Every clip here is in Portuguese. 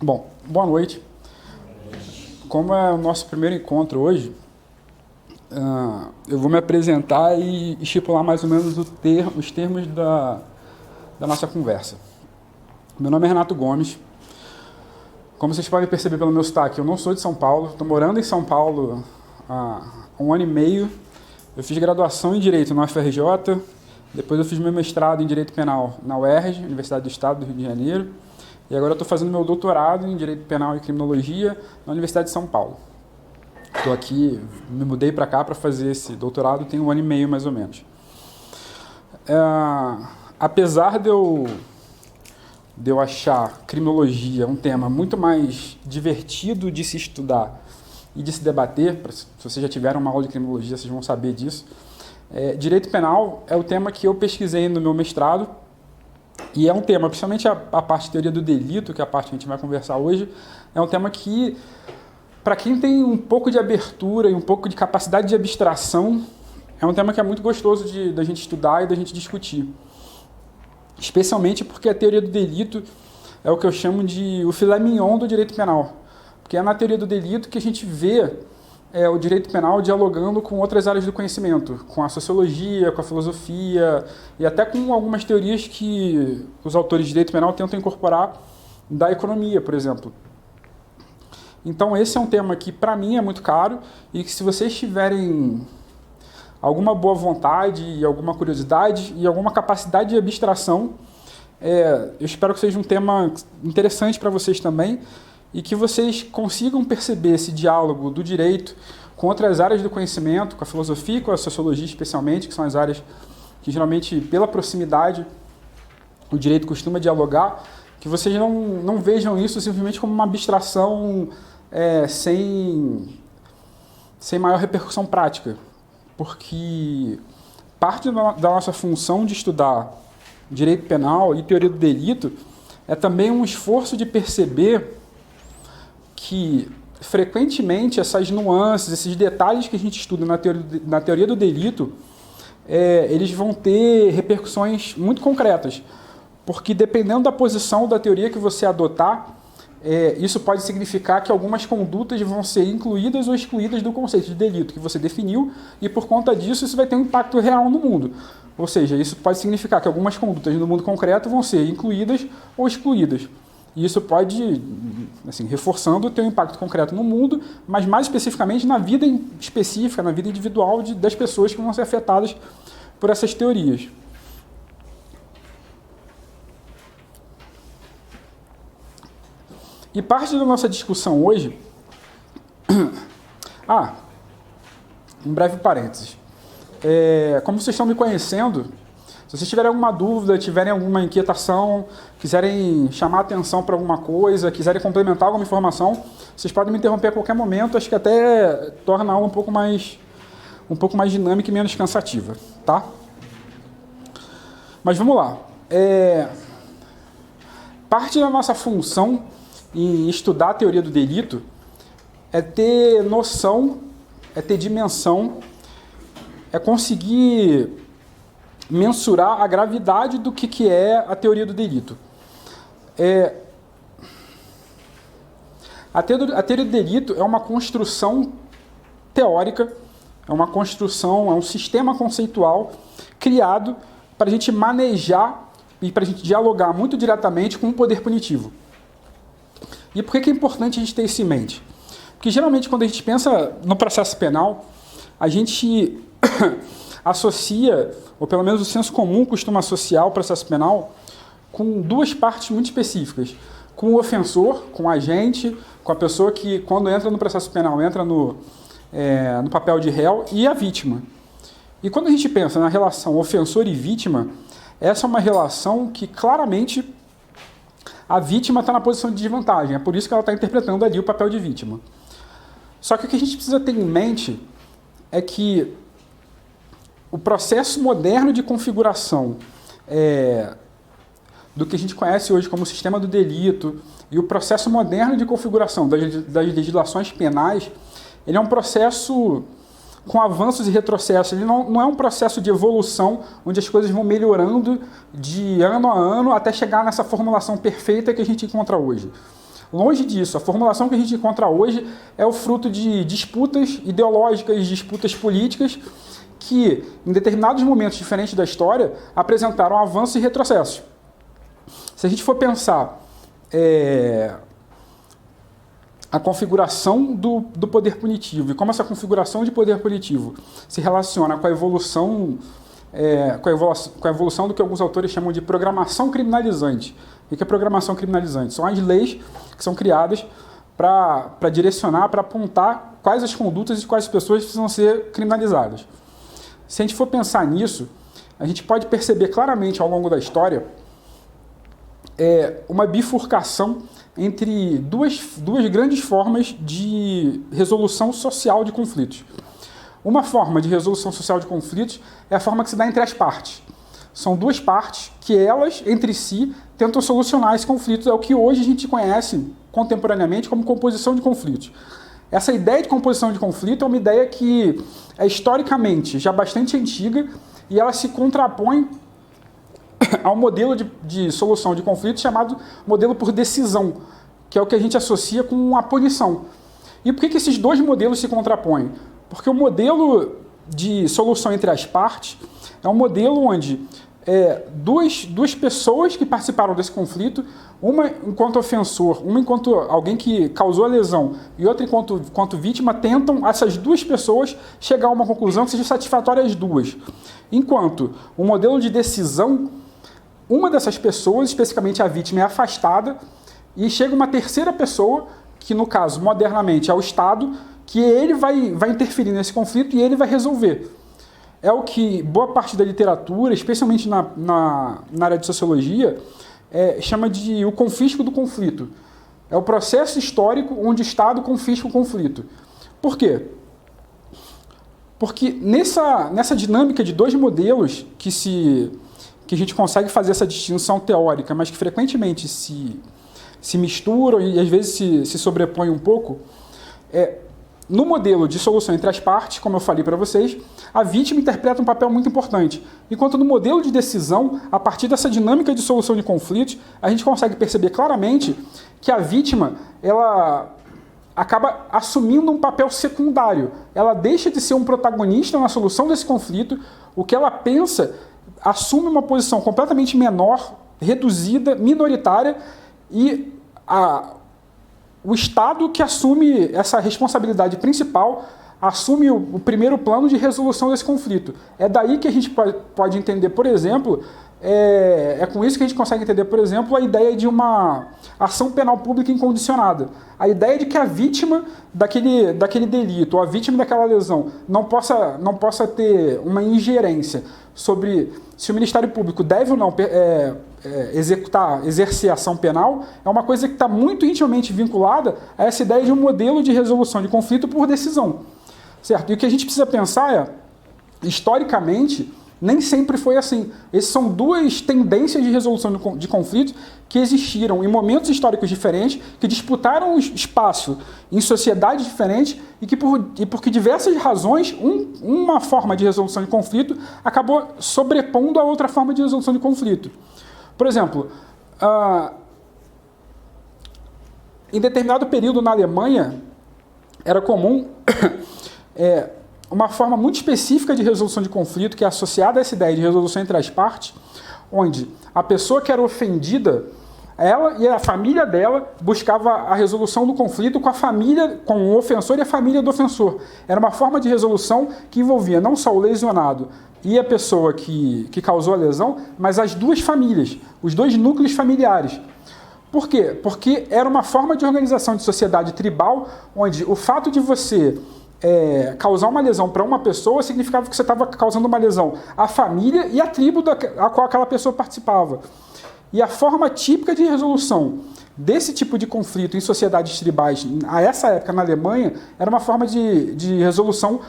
Bom, boa noite. Como é o nosso primeiro encontro hoje, eu vou me apresentar e estipular mais ou menos os termos da nossa conversa. Meu nome é Renato Gomes. Como vocês podem perceber pelo meu sotaque, eu não sou de São Paulo, estou morando em São Paulo há 1 ano e meio. Eu fiz graduação em Direito na UFRJ, depois eu fiz meu mestrado em Direito Penal na UERJ, Universidade do Estado do Rio de Janeiro, e agora eu estou fazendo meu doutorado em Direito Penal e Criminologia na Universidade de São Paulo. Estou aqui, me mudei para cá para fazer esse doutorado, tem 1 ano e meio mais ou menos. Apesar de eu achar criminologia um tema muito mais divertido de se estudar e de se debater, se vocês já tiveram uma aula de criminologia, vocês vão saber disso, direito penal é o tema que eu pesquisei no meu mestrado, e é um tema, principalmente a parte de teoria do delito, que é a parte que a gente vai conversar hoje, é um tema que, para quem tem um pouco de abertura e um pouco de capacidade de abstração, é um tema que é muito gostoso da gente estudar e da gente discutir. Especialmente porque a teoria do delito é o que eu chamo de o filé mignon do direito penal. Porque é na teoria do delito que a gente vê o direito penal dialogando com outras áreas do conhecimento, com a sociologia, com a filosofia e até com algumas teorias que os autores de direito penal tentam incorporar da economia, por exemplo. Então esse é um tema que para mim é muito caro e que se vocês tiverem alguma boa vontade e alguma curiosidade e alguma capacidade de abstração, eu espero que seja um tema interessante para vocês também e que vocês consigam perceber esse diálogo do direito com outras áreas do conhecimento, com a filosofia e com a sociologia especialmente, que são as áreas que geralmente, pela proximidade, o direito costuma dialogar, que vocês não vejam isso simplesmente como uma abstração sem maior repercussão prática. Porque parte da nossa função de estudar direito penal e teoria do delito é também um esforço de perceber que, frequentemente, essas nuances, esses detalhes que a gente estuda na teoria do delito, eles vão ter repercussões muito concretas. Porque, dependendo da posição da teoria que você adotar, isso pode significar que algumas condutas vão ser incluídas ou excluídas do conceito de delito que você definiu e, por conta disso, isso vai ter um impacto real no mundo. Ou seja, isso pode significar que algumas condutas no mundo concreto vão ser incluídas ou excluídas. E isso pode, assim, reforçando ter um impacto concreto no mundo, mas mais especificamente na vida específica, na vida individual das pessoas que vão ser afetadas por essas teorias. E parte da nossa discussão hoje... um breve parênteses. Como vocês estão me conhecendo, se vocês tiverem alguma dúvida, tiverem alguma inquietação, quiserem chamar atenção para alguma coisa, quiserem complementar alguma informação, vocês podem me interromper a qualquer momento, acho que até torna a aula um pouco mais dinâmica e menos cansativa, tá? Mas vamos lá. Parte da nossa função em estudar a teoria do delito é ter noção, é ter dimensão, é conseguir mensurar a gravidade do que é a teoria do delito. A teoria do delito é uma construção teórica, é um sistema conceitual criado para a gente manejar e para a gente dialogar muito diretamente com o poder punitivo. E por que é importante a gente ter isso em mente? Porque geralmente quando a gente pensa no processo penal, a gente associa, ou pelo menos o senso comum costuma associar o processo penal com duas partes muito específicas. Com o ofensor, com o agente, com a pessoa que quando entra no processo penal entra no papel de réu, e a vítima. E quando a gente pensa na relação ofensor e vítima, essa é uma relação que claramente a vítima está na posição de desvantagem, é por isso que ela está interpretando ali o papel de vítima. Só que o que a gente precisa ter em mente é que o processo moderno de configuração do que a gente conhece hoje como sistema do delito e o processo moderno de configuração das legislações penais, ele é um processo com avanços e retrocessos. Ele não é um processo de evolução onde as coisas vão melhorando de ano a ano até chegar nessa formulação perfeita que a gente encontra hoje. Longe disso, a formulação que a gente encontra hoje é o fruto de disputas ideológicas, disputas políticas, que, em determinados momentos diferentes da história, apresentaram avanços e retrocessos. Se a gente for pensar a configuração do poder punitivo e como essa configuração de poder punitivo se relaciona com a evolução, com a evolução do que alguns autores chamam de programação criminalizante. O que é programação criminalizante? São as leis que são criadas para direcionar, para apontar quais as condutas e quais as pessoas precisam ser criminalizadas. Se a gente for pensar nisso, a gente pode perceber claramente ao longo da história uma bifurcação entre duas grandes formas de resolução social de conflitos. Uma forma de resolução social de conflitos é a forma que se dá entre as partes. São duas partes que elas, entre si, tentam solucionar esse conflito. É o que hoje a gente conhece contemporaneamente como composição de conflitos. Essa ideia de composição de conflito é uma ideia que é historicamente já bastante antiga e ela se contrapõe ao modelo de solução de conflitos chamado modelo por decisão, que é o que a gente associa com a punição. E por que esses dois modelos se contrapõem? Porque o modelo de solução entre as partes é um modelo onde duas pessoas que participaram desse conflito, uma enquanto ofensor, uma enquanto alguém que causou a lesão e outra enquanto vítima, tentam, essas duas pessoas, chegar a uma conclusão que seja satisfatória às duas. Enquanto o modelo de decisão, uma dessas pessoas, especificamente a vítima, é afastada e chega uma terceira pessoa, que no caso, modernamente, é o Estado, que ele vai interferir nesse conflito e ele vai resolver. É o que boa parte da literatura, especialmente na área de sociologia, chama de o confisco do conflito. É o processo histórico onde o Estado confisca o conflito. Por quê? Porque nessa dinâmica de dois modelos que a gente consegue fazer essa distinção teórica, mas que frequentemente se misturam e às vezes se sobrepõem um pouco, no modelo de solução entre as partes, como eu falei para vocês, a vítima interpreta um papel muito importante. Enquanto no modelo de decisão, a partir dessa dinâmica de solução de conflitos, a gente consegue perceber claramente que a vítima ela acaba assumindo um papel secundário. Ela deixa de ser um protagonista na solução desse conflito. O que ela pensa assume uma posição completamente menor, reduzida, minoritária, e o Estado que assume essa responsabilidade principal, assume o primeiro plano de resolução desse conflito. É daí que a gente pode entender, por exemplo, com isso que a gente consegue entender, por exemplo, a ideia de uma ação penal pública incondicionada. A ideia de que a vítima daquele delito, ou a vítima daquela lesão, não possa ter uma ingerência sobre se o Ministério Público deve ou não exercer ação penal, é uma coisa que está muito intimamente vinculada a essa ideia de um modelo de resolução de conflito por decisão. Certo? E o que a gente precisa pensar historicamente, nem sempre foi assim. Essas são duas tendências de resolução de conflitos que existiram em momentos históricos diferentes, que disputaram espaço em sociedades diferentes e que por diversas razões, uma forma de resolução de conflito acabou sobrepondo a outra forma de resolução de conflito. Por exemplo, em determinado período na Alemanha, era comum uma forma muito específica de resolução de conflito, que é associada a essa ideia de resolução entre as partes, onde a pessoa que era ofendida, ela e a família dela buscava a resolução do conflito com a família, com o ofensor e a família do ofensor. Era uma forma de resolução que envolvia não só o lesionado e a pessoa que causou a lesão, mas as duas famílias, os dois núcleos familiares. Por quê? Porque era uma forma de organização de sociedade tribal, onde o fato de você causar uma lesão para uma pessoa significava que você estava causando uma lesão à família e à tribo a qual aquela pessoa participava. E a forma típica de resolução desse tipo de conflito em sociedades tribais, a essa época na Alemanha, era uma forma de resolução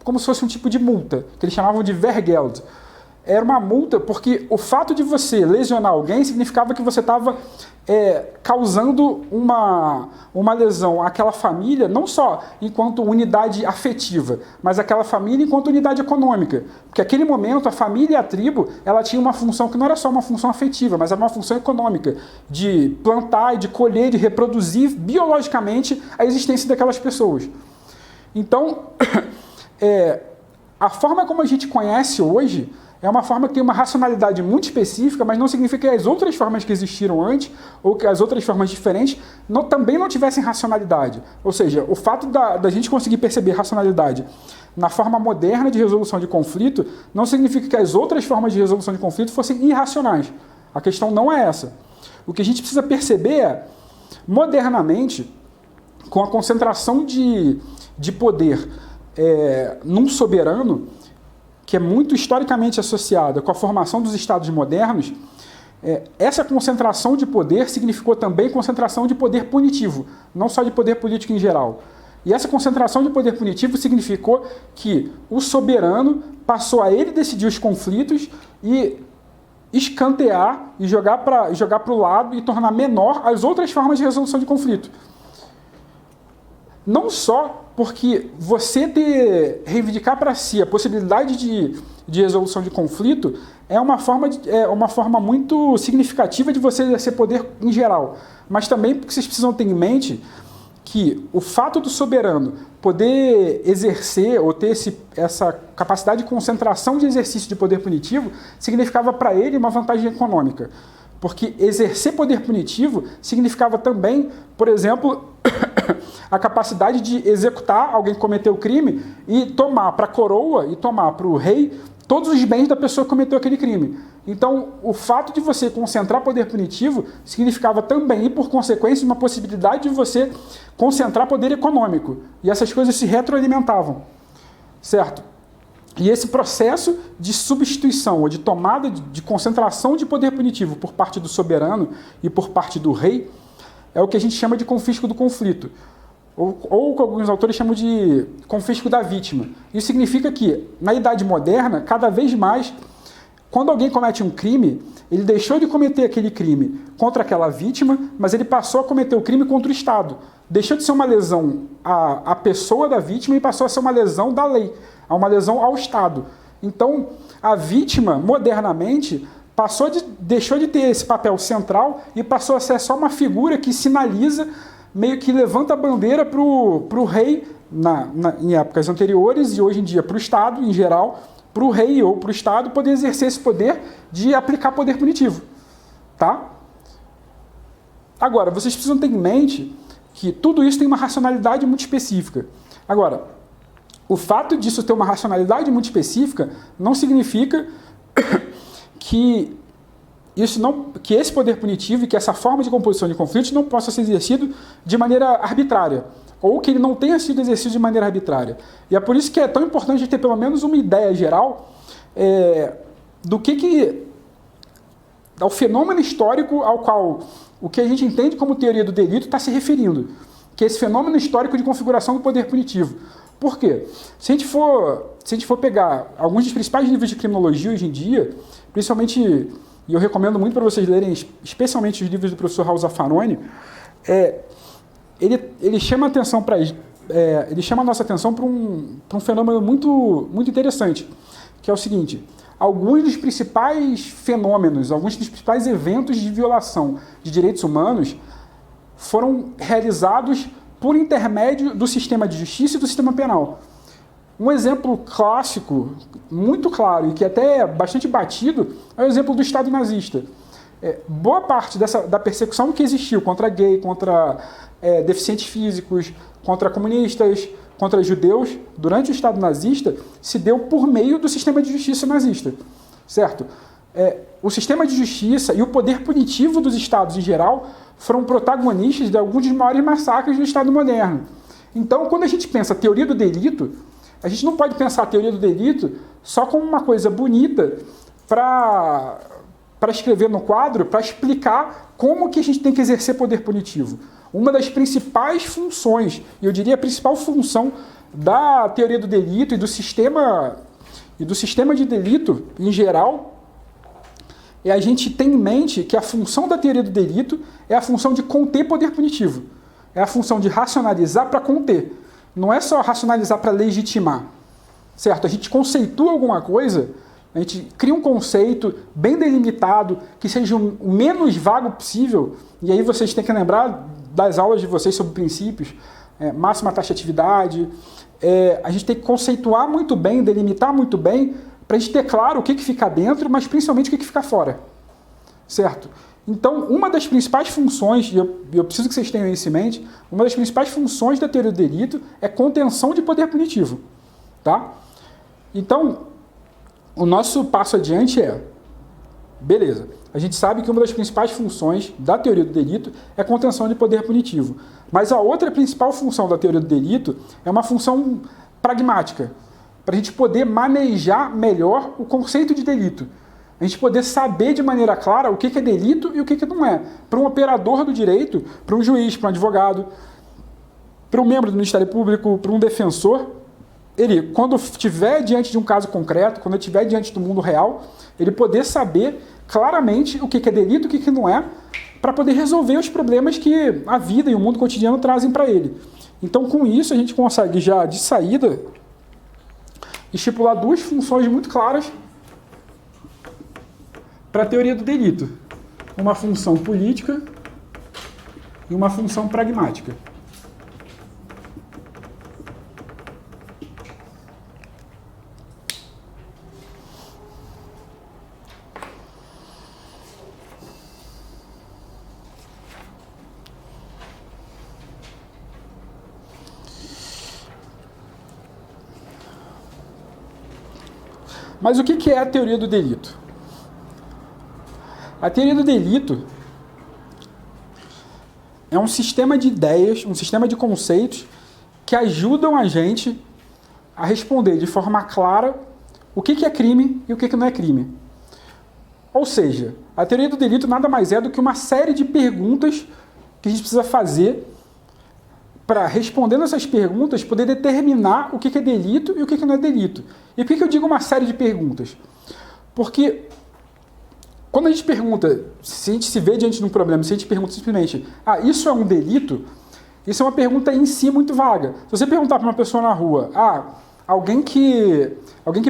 como se fosse um tipo de multa, que eles chamavam de Wehrgeld. era uma multa, porque o fato de você lesionar alguém significava que você estava causando uma lesão àquela família, não só enquanto unidade afetiva, mas aquela família enquanto unidade econômica. Porque naquele momento a família e a tribo, ela tinha uma função que não era só uma função afetiva, mas era uma função econômica, de plantar, de colher, de reproduzir biologicamente a existência daquelas pessoas. Então, a forma como a gente conhece hoje é uma forma que tem uma racionalidade muito específica, mas não significa que as outras formas que existiram antes, ou que as outras formas diferentes, também não tivessem racionalidade. Ou seja, o fato da gente conseguir perceber racionalidade na forma moderna de resolução de conflito, não significa que as outras formas de resolução de conflito fossem irracionais. A questão não é essa. O que a gente precisa perceber é, modernamente, com a concentração de poder num soberano, que é muito historicamente associada com a formação dos estados modernos, essa concentração de poder significou também concentração de poder punitivo, não só de poder político em geral. E essa concentração de poder punitivo significou que o soberano passou a ele decidir os conflitos e escantear e jogar para o lado e tornar menor as outras formas de resolução de conflito. Não só porque você reivindicar para si a possibilidade de resolução de conflito é uma forma muito significativa de você exercer poder em geral, mas também porque vocês precisam ter em mente que o fato do soberano poder exercer ou ter essa capacidade de concentração de exercício de poder punitivo significava para ele uma vantagem econômica. Porque exercer poder punitivo significava também, por exemplo, a capacidade de executar alguém que cometeu o crime e tomar para a coroa e tomar para o rei todos os bens da pessoa que cometeu aquele crime. Então, o fato de você concentrar poder punitivo significava também, e por consequência, uma possibilidade de você concentrar poder econômico. E essas coisas se retroalimentavam, certo? E esse processo de substituição ou de tomada de concentração de poder punitivo por parte do soberano e por parte do rei é o que a gente chama de confisco do conflito, ou que alguns autores chamam de confisco da vítima. Isso significa que, na Idade Moderna, cada vez mais, quando alguém comete um crime, ele deixou de cometer aquele crime contra aquela vítima, mas ele passou a cometer o crime contra o Estado. Deixou de ser uma lesão à pessoa da vítima e passou a ser uma lesão da lei, uma lesão ao Estado. Então, a vítima, modernamente, deixou de ter esse papel central e passou a ser só uma figura que sinaliza, meio que levanta a bandeira para o rei, em épocas anteriores, e hoje em dia para o Estado, em geral, para o rei ou para o Estado poder exercer esse poder de aplicar poder punitivo. Tá? Agora, vocês precisam ter em mente que tudo isso tem uma racionalidade muito específica. Agora, o fato disso ter uma racionalidade muito específica não significa que esse poder punitivo e que essa forma de composição de conflitos não possa ser exercido de maneira arbitrária, ou que ele não tenha sido exercido de maneira arbitrária. E é por isso que é tão importante ter pelo menos uma ideia geral ao fenômeno histórico ao qual o que a gente entende como teoria do delito está se referindo, que é esse fenômeno histórico de configuração do poder punitivo. Por quê? Se a gente for pegar alguns dos principais livros de criminologia hoje em dia, principalmente, e eu recomendo muito para vocês lerem, especialmente os livros do professor Raul Zaffaroni, ele chama a nossa atenção para um fenômeno muito, muito interessante, que é o seguinte: alguns dos principais fenômenos, alguns dos principais eventos de violação de direitos humanos foram realizados por intermédio do sistema de justiça e do sistema penal. Um exemplo clássico, muito claro e que até é bastante batido, é o exemplo do Estado nazista. Boa parte da persecução que existiu contra gay, contra deficientes físicos, contra comunistas, contra judeus, durante o Estado nazista, se deu por meio do sistema de justiça nazista, certo? O sistema de justiça e o poder punitivo dos Estados em geral foram protagonistas de alguns dos maiores massacres do Estado moderno. Então, quando a gente pensa teoria do delito, a gente não pode pensar a teoria do delito só como uma coisa bonita para escrever no quadro, para explicar como que a gente tem que exercer poder punitivo. Uma das principais funções, e eu diria a principal função da teoria do delito e do sistema e do sistema de delito em geral, é a gente ter em mente que a função da teoria do delito é a função de conter poder punitivo. É a função de racionalizar para conter. Não é só racionalizar para legitimar. Certo? A gente conceitua alguma coisa, a gente cria um conceito bem delimitado, que seja o menos vago possível, e aí vocês têm que lembrar das aulas de vocês sobre princípios, máxima taxatividade, a gente tem que conceituar muito bem, delimitar muito bem, para a gente ter claro o que fica dentro, mas principalmente o que fica fora. Certo? Então, uma das principais funções, e eu preciso que vocês tenham isso em mente, uma das principais funções da teoria do delito é contenção de poder punitivo. Tá? Então, o nosso passo adiante beleza, a gente sabe que uma das principais funções da teoria do delito é contenção de poder punitivo. Mas a outra principal função da teoria do delito é uma função pragmática, para a gente poder manejar melhor o conceito de delito. A gente poder saber de maneira clara o que é delito e o que não é. Para um operador do direito, para um juiz, para um advogado, para um membro do Ministério Público, para um defensor, ele, quando estiver diante de um caso concreto, quando estiver diante do mundo real, ele poder saber claramente o que é delito e o que não é, para poder resolver os problemas que a vida e o mundo cotidiano trazem para ele. Então, com isso, a gente consegue já, de saída, estipular duas funções muito claras para a teoria do delito. Uma função política e uma função pragmática. Mas o que é a teoria do delito? A teoria do delito é um sistema de ideias, um sistema de conceitos que ajudam a gente a responder de forma clara o que é crime e o que não é crime. Ou seja, a teoria do delito nada mais é do que uma série de perguntas que a gente precisa fazer para, respondendo essas perguntas, poder determinar o que é delito e o que não é delito. E por que eu digo uma série de perguntas? Porque quando a gente pergunta, se a gente se vê diante de um problema, se a gente pergunta simplesmente, isso é um delito? Isso é uma pergunta em si muito vaga. Se você perguntar para uma pessoa na rua, alguém que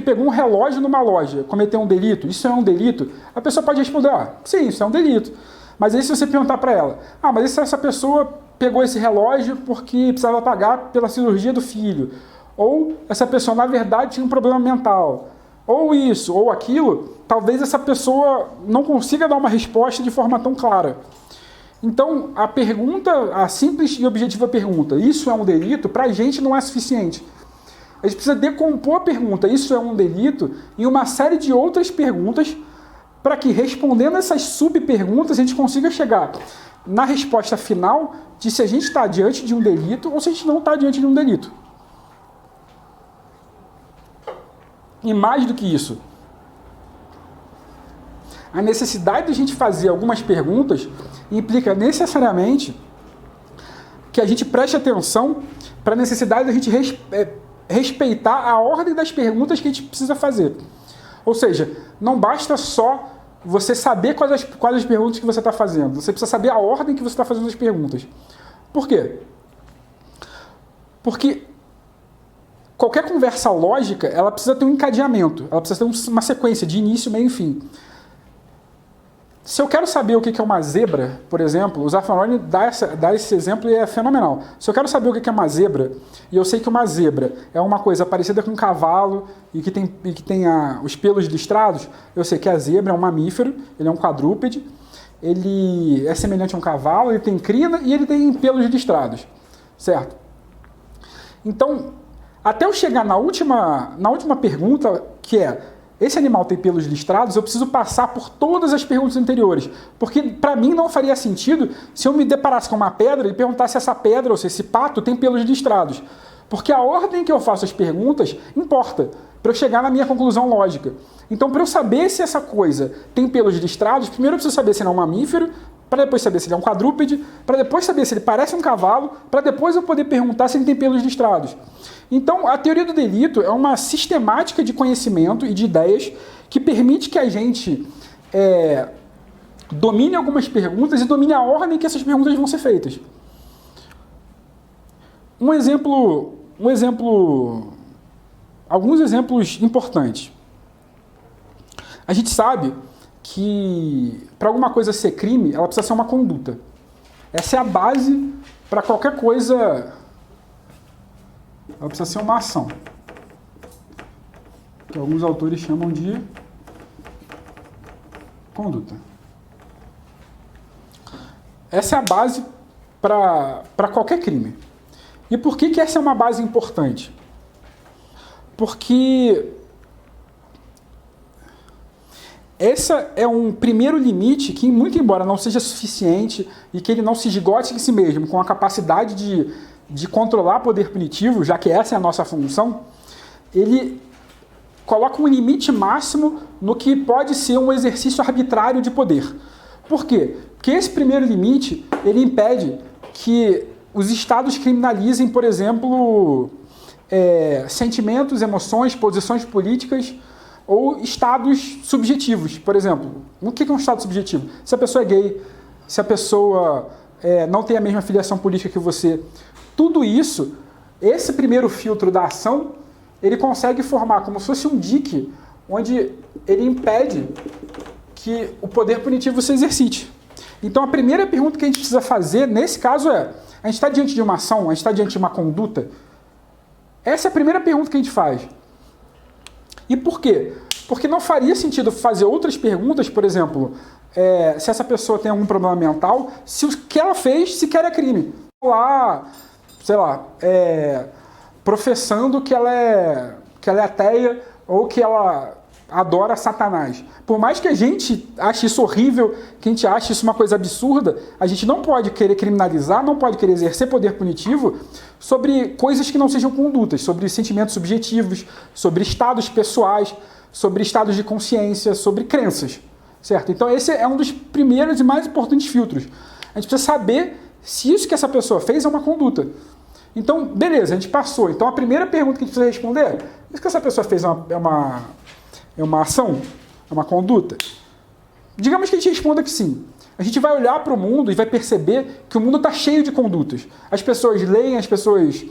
pegou um relógio numa loja, cometeu um delito, isso é um delito? A pessoa pode responder, sim, isso é um delito. Mas aí se você perguntar para ela, mas e se essa pessoa pegou esse relógio porque precisava pagar pela cirurgia do filho? Ou essa pessoa, na verdade, tinha um problema mental? Ou isso, ou aquilo, talvez essa pessoa não consiga dar uma resposta de forma tão clara. Então, a simples e objetiva pergunta, isso é um delito, para a gente não é suficiente. A gente precisa decompor a pergunta, isso é um delito, em uma série de outras perguntas, para que, respondendo essas subperguntas, a gente consiga chegar na resposta final de se a gente está diante de um delito ou se a gente não está diante de um delito. E mais do que isso, a necessidade de a gente fazer algumas perguntas implica necessariamente que a gente preste atenção para a necessidade de a gente respeitar a ordem das perguntas que a gente precisa fazer. Ou seja, não basta só você saber quais as perguntas que você está fazendo. Você precisa saber a ordem que você está fazendo as perguntas. Por quê? Porque qualquer conversa lógica, ela precisa ter um encadeamento. Ela precisa ter uma sequência de início, meio e fim. Se eu quero saber o que é uma zebra, por exemplo, o Zaffaroni dá esse exemplo e é fenomenal. Se eu quero saber o que é uma zebra, e eu sei que uma zebra é uma coisa parecida com um cavalo e que tem os pelos listrados, eu sei que a zebra é um mamífero, ele é um quadrúpede, ele é semelhante a um cavalo, ele tem crina e ele tem pelos listrados, certo? Então, até eu chegar na última pergunta, que é: esse animal tem pelos listrados, eu preciso passar por todas as perguntas anteriores. Porque, para mim, não faria sentido se eu me deparasse com uma pedra e perguntasse se essa pedra ou se esse pato tem pelos listrados. Porque a ordem que eu faço as perguntas importa, para eu chegar na minha conclusão lógica. Então, para eu saber se essa coisa tem pelos listrados, primeiro eu preciso saber se ele é um mamífero, para depois saber se ele é um quadrúpede, para depois saber se ele parece um cavalo, para depois eu poder perguntar se ele tem pelos listrados. Então, a teoria do delito é uma sistemática de conhecimento e de ideias que permite que a gente domine algumas perguntas e domine a ordem que essas perguntas vão ser feitas. Alguns exemplos importantes. A gente sabe que para alguma coisa ser crime, ela precisa ser uma conduta. Essa é a base para qualquer coisa. Ela precisa ser uma ação, que alguns autores chamam de conduta. Essa é a base para qualquer crime. E por que essa é uma base importante? Porque esse é um primeiro limite que, muito embora não seja suficiente e que ele não se esgote em si mesmo, com a capacidade de controlar poder punitivo, já que essa é a nossa função, ele coloca um limite máximo no que pode ser um exercício arbitrário de poder. Por quê? Porque esse primeiro limite, ele impede que os estados criminalizem, por exemplo, sentimentos, emoções, posições políticas ou estados subjetivos. Por exemplo, o que é um estado subjetivo? Se a pessoa é gay, se a pessoa não tem a mesma filiação política que você, tudo isso, esse primeiro filtro da ação, ele consegue formar como se fosse um dique, onde ele impede que o poder punitivo se exercite. Então a primeira pergunta que a gente precisa fazer, nesse caso, a gente está diante de uma ação, a gente está diante de uma conduta? Essa é a primeira pergunta que a gente faz. E por quê? Porque não faria sentido fazer outras perguntas, por exemplo, se essa pessoa tem algum problema mental, se o que ela fez sequer é crime. Professando que ela é ateia ou que ela adora Satanás. Por mais que a gente ache isso horrível, que a gente ache isso uma coisa absurda, a gente não pode querer criminalizar, não pode querer exercer poder punitivo sobre coisas que não sejam condutas, sobre sentimentos subjetivos, sobre estados pessoais, sobre estados de consciência, sobre crenças, certo? Então esse é um dos primeiros e mais importantes filtros. A gente precisa saber se isso que essa pessoa fez é uma conduta. Então, beleza, a gente passou. Então a primeira pergunta que a gente precisa responder é: isso que essa pessoa fez é uma ação? É uma conduta? Digamos que a gente responda que sim. A gente vai olhar para o mundo e vai perceber que o mundo está cheio de condutas. As pessoas leem, as pessoas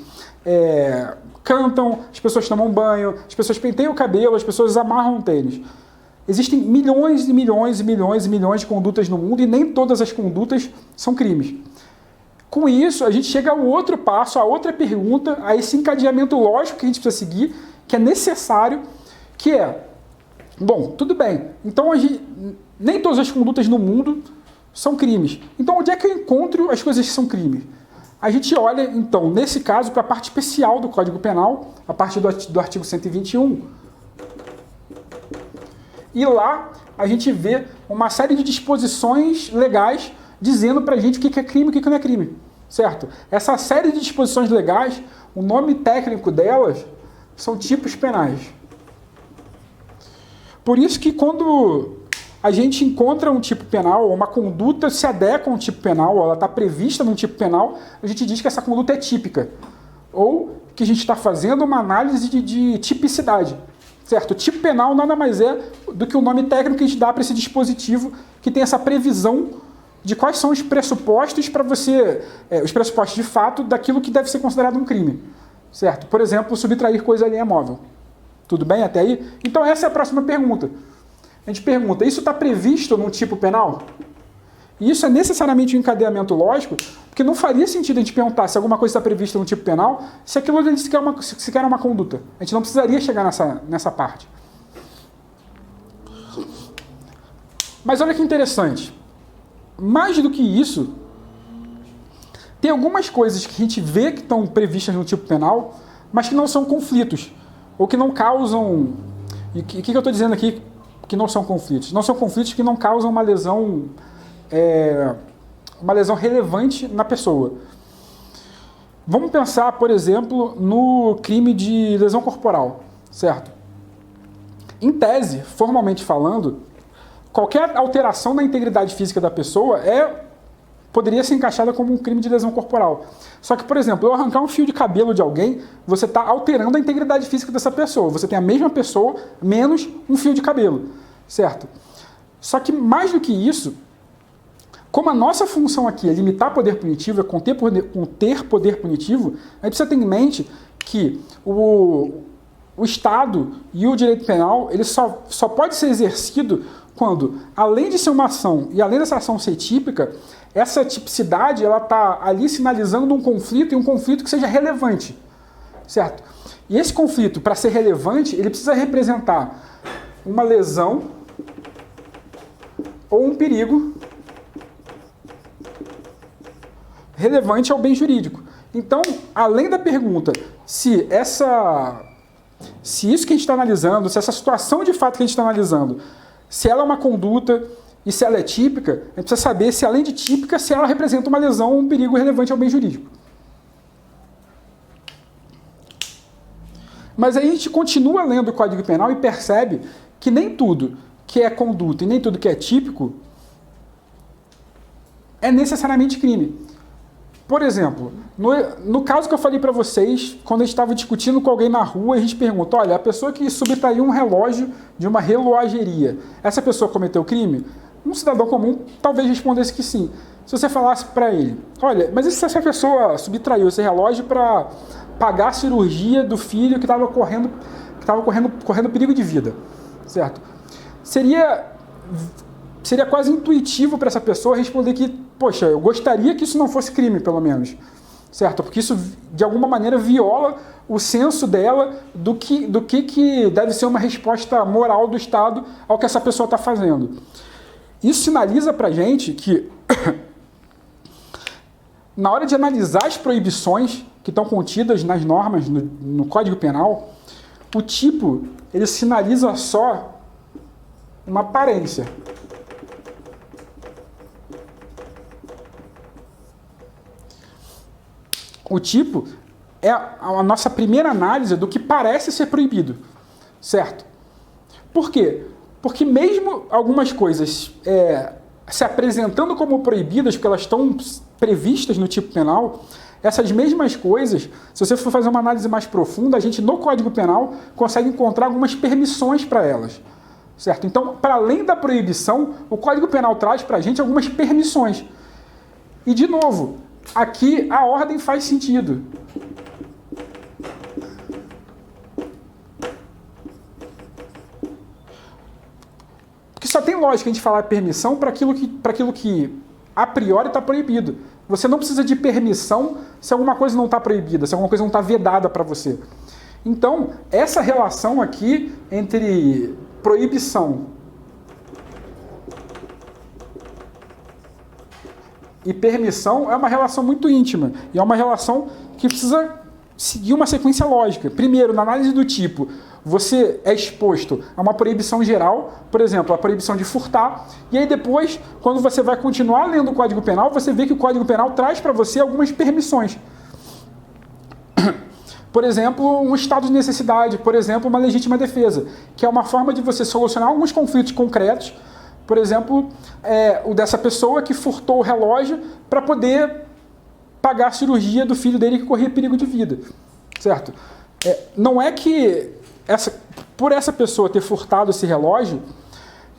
cantam, as pessoas tomam banho, as pessoas penteiam o cabelo, as pessoas amarram tênis. Existem milhões e milhões e milhões e milhões de condutas no mundo e nem todas as condutas são crimes. Com isso, a gente chega ao outro passo, a outra pergunta, a esse encadeamento lógico que a gente precisa seguir, que é necessário, que é: bom, tudo bem, então nem todas as condutas no mundo são crimes. Então, onde é que eu encontro as coisas que são crimes? A gente olha, então, nesse caso, para a parte especial do Código Penal, a partir do artigo 121. E lá a gente vê uma série de disposições legais dizendo para a gente o que é crime e o que não é crime, certo? Essa série de disposições legais, o nome técnico delas são tipos penais. Por isso que quando a gente encontra um tipo penal, ou uma conduta se adequa a um tipo penal, ou ela está prevista num tipo penal, a gente diz que essa conduta é típica. Ou que a gente está fazendo uma análise de tipicidade. Certo? O tipo penal nada mais é do que o nome técnico que a gente dá para esse dispositivo que tem essa previsão de quais são os pressupostos para você, os pressupostos de fato daquilo que deve ser considerado um crime. Certo? Por exemplo, subtrair coisa alheia móvel. Tudo bem até aí? Então essa é a próxima pergunta. A gente pergunta: isso está previsto num tipo penal? E isso é necessariamente um encadeamento lógico, porque não faria sentido a gente perguntar se alguma coisa está prevista num tipo penal, se aquilo sequer é uma conduta. A gente não precisaria chegar nessa parte. Mas olha que interessante. Mais do que isso, tem algumas coisas que a gente vê que estão previstas no tipo penal, mas que não são conflitos, ou que não causam... E o que eu estou dizendo aqui que não são conflitos? Não são conflitos que não causam uma lesão relevante na pessoa. Vamos pensar, por exemplo, no crime de lesão corporal, certo? Em tese, formalmente falando, qualquer alteração na integridade física da pessoa é poderia ser encaixada como um crime de lesão corporal. Só que, por exemplo, eu arrancar um fio de cabelo de alguém, você está alterando a integridade física dessa pessoa. Você tem a mesma pessoa, menos um fio de cabelo, certo? Só que, mais do que isso, como a nossa função aqui é limitar poder punitivo, é conter poder punitivo, a gente precisa ter em mente que o Estado e o direito penal ele só pode ser exercido quando, além de ser uma ação e além dessa ação ser típica, essa tipicidade ela está ali sinalizando um conflito e um conflito que seja relevante, certo? E esse conflito, para ser relevante, ele precisa representar uma lesão ou um perigo relevante ao bem jurídico. Então, além da pergunta se isso que a gente está analisando, se essa situação de fato que a gente está analisando, se ela é uma conduta e se ela é típica, a gente precisa saber se, além de típica, se ela representa uma lesão ou um perigo relevante ao bem jurídico. Mas aí a gente continua lendo o Código Penal e percebe que nem tudo que é conduta e nem tudo que é típico é necessariamente crime. Por exemplo, no caso que eu falei para vocês, quando a gente estava discutindo com alguém na rua, a gente pergunta, olha, a pessoa que subtraiu um relógio de uma reloageria, essa pessoa cometeu crime? Um cidadão comum talvez respondesse que sim. Se você falasse para ele, olha, mas e se essa pessoa subtraiu esse relógio para pagar a cirurgia do filho que estava correndo perigo de vida, certo? Seria quase intuitivo para essa pessoa responder que, poxa, eu gostaria que isso não fosse crime, pelo menos, certo? Porque isso, de alguma maneira, viola o senso dela do que deve ser uma resposta moral do Estado ao que essa pessoa está fazendo. Isso sinaliza para a gente que, na hora de analisar as proibições que estão contidas nas normas no Código Penal, o tipo, ele sinaliza só uma aparência. O tipo é a nossa primeira análise do que parece ser proibido, certo? Por quê? Porque mesmo algumas coisas se apresentando como proibidas, porque elas estão previstas no tipo penal, essas mesmas coisas, se você for fazer uma análise mais profunda, a gente no Código Penal consegue encontrar algumas permissões para elas, certo? Então, para além da proibição, o Código Penal traz para a gente algumas permissões. E, de novo, aqui a ordem faz sentido. Porque só tem lógica a gente falar permissão para aquilo que a priori está proibido. Você não precisa de permissão se alguma coisa não está proibida, se alguma coisa não está vedada para você. Então, essa relação aqui entre proibição e permissão é uma relação muito íntima. E é uma relação que precisa seguir uma sequência lógica. Primeiro, na análise do tipo, você é exposto a uma proibição geral, por exemplo, a proibição de furtar, e aí depois, quando você vai continuar lendo o Código Penal, você vê que o Código Penal traz para você algumas permissões. Por exemplo, um estado de necessidade, por exemplo, uma legítima defesa, que é uma forma de você solucionar alguns conflitos concretos, por exemplo, o dessa pessoa que furtou o relógio para poder pagar a cirurgia do filho dele que corria perigo de vida, certo? Não é que por essa pessoa ter furtado esse relógio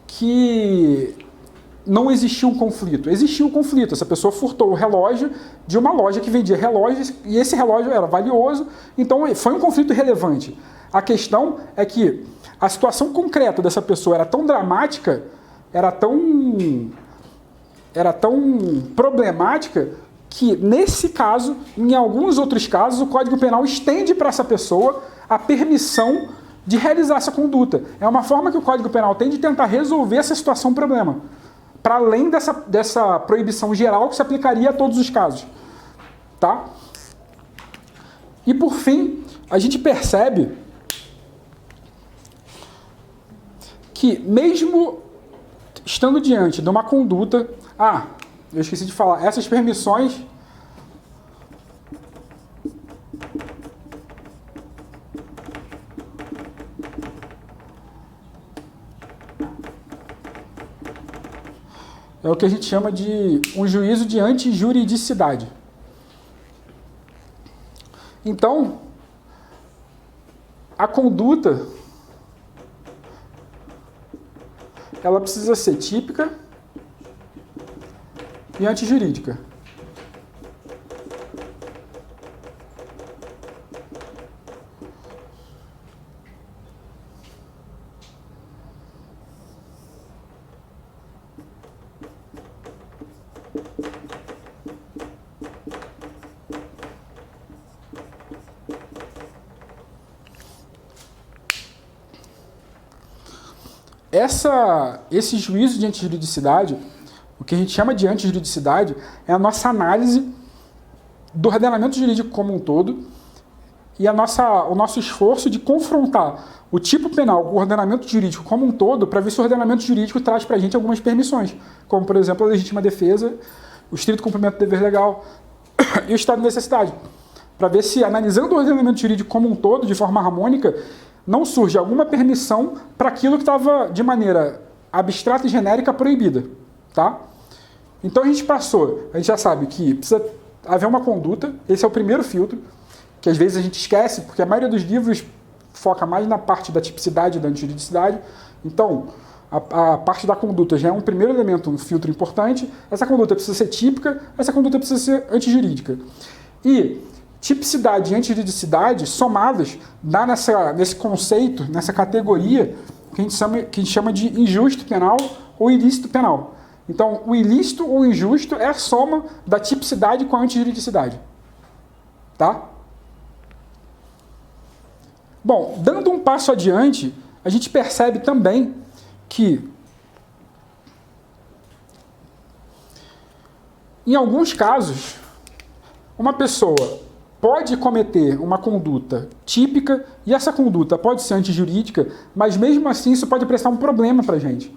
que não existiu um conflito. Existiu um conflito. Essa pessoa furtou o relógio de uma loja que vendia relógios e esse relógio era valioso, então foi um conflito relevante. A questão é que a situação concreta dessa pessoa era tão dramática, era tão problemática que, nesse caso, em alguns outros casos, o Código Penal estende para essa pessoa a permissão de realizar essa conduta. É uma forma que o Código Penal tem de tentar resolver essa situação problema, para além dessa proibição geral que se aplicaria a todos os casos. Tá? E, por fim, a gente percebe que, mesmo estando diante de uma conduta... eu esqueci de falar. Essas permissões... é o que a gente chama de um juízo de antijuridicidade. Então, a conduta ela precisa ser típica e antijurídica. Esse juízo de antijuridicidade, o que a gente chama de antijuridicidade, é a nossa análise do ordenamento jurídico como um todo e o nosso esforço de confrontar o tipo penal com o ordenamento jurídico como um todo para ver se o ordenamento jurídico traz para a gente algumas permissões, como, por exemplo, a legítima defesa, o estrito cumprimento do dever legal e o estado de necessidade, para ver se, analisando o ordenamento jurídico como um todo, de forma harmônica, não surge alguma permissão para aquilo que estava, de maneira abstrata e genérica, proibida. Tá? Então a gente já sabe que precisa haver uma conduta, esse é o primeiro filtro, que às vezes a gente esquece, porque a maioria dos livros foca mais na parte da tipicidade e da antijuridicidade. Então, a parte da conduta já é um primeiro elemento, um filtro importante. Essa conduta precisa ser típica, essa conduta precisa ser antijurídica. E tipicidade e antijuridicidade somadas dá nesse conceito, nessa categoria que a gente chama de injusto penal ou ilícito penal. Então, o ilícito ou injusto é a soma da tipicidade com a antijuridicidade. Tá? Bom, dando um passo adiante, a gente percebe também que, em alguns casos, uma pessoa pode cometer uma conduta típica e essa conduta pode ser antijurídica, mas mesmo assim isso pode prestar um problema para a gente.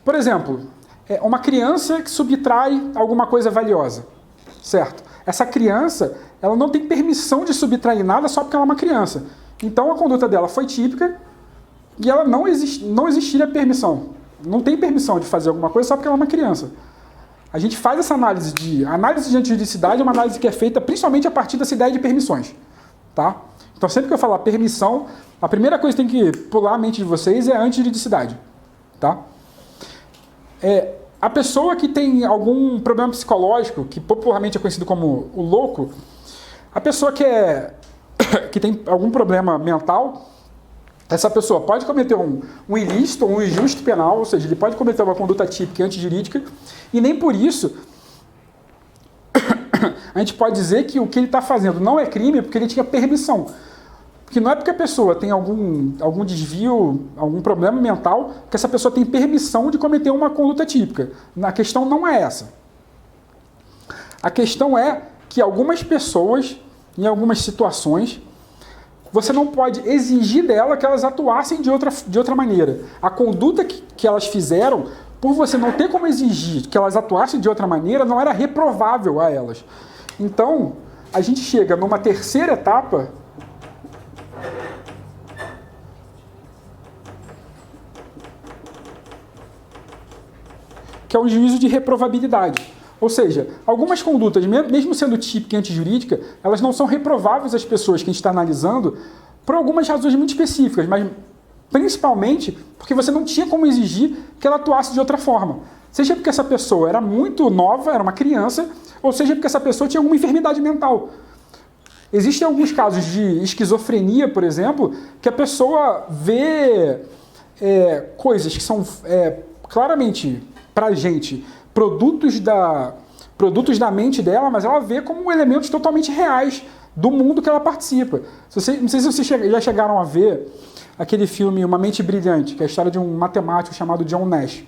Por exemplo, uma criança que subtrai alguma coisa valiosa, certo? Essa criança, ela não tem permissão de subtrair nada só porque ela é uma criança. Então a conduta dela foi típica e ela não existiria permissão. Não tem permissão de fazer alguma coisa só porque ela é uma criança. A gente faz essa análise de antijuridicidade, é uma análise que é feita principalmente a partir dessa ideia de permissões. Tá? Então sempre que eu falar permissão, a primeira coisa que tem que pular a mente de vocês é a antijuridicidade. Tá? A pessoa que tem algum problema psicológico, que popularmente é conhecido como o louco, a pessoa que tem algum problema mental, essa pessoa pode cometer um ilícito ou um injusto penal, ou seja, ele pode cometer uma conduta típica e antijurídica, e nem por isso a gente pode dizer que o que ele está fazendo não é crime porque ele tinha permissão. Porque não é porque a pessoa tem algum desvio, algum problema mental, que essa pessoa tem permissão de cometer uma conduta típica. A questão não é essa. A questão é que algumas pessoas, em algumas situações, você não pode exigir dela que elas atuassem de outra maneira. A conduta que elas fizeram, por você não ter como exigir que elas atuassem de outra maneira, não era reprovável a elas. Então, a gente chega numa terceira etapa, que é o juízo de reprovabilidade. Ou seja, algumas condutas, mesmo sendo típica e antijurídica, elas não são reprováveis às pessoas que a gente está analisando por algumas razões muito específicas, mas principalmente porque você não tinha como exigir que ela atuasse de outra forma. Seja porque essa pessoa era muito nova, era uma criança, ou seja porque essa pessoa tinha alguma enfermidade mental. Existem alguns casos de esquizofrenia, por exemplo, que a pessoa vê coisas que são claramente, para a gente, produtos da mente dela, mas ela vê como elementos totalmente reais do mundo que ela participa. Não sei se vocês já chegaram a ver aquele filme Uma Mente Brilhante, que é a história de um matemático chamado John Nash.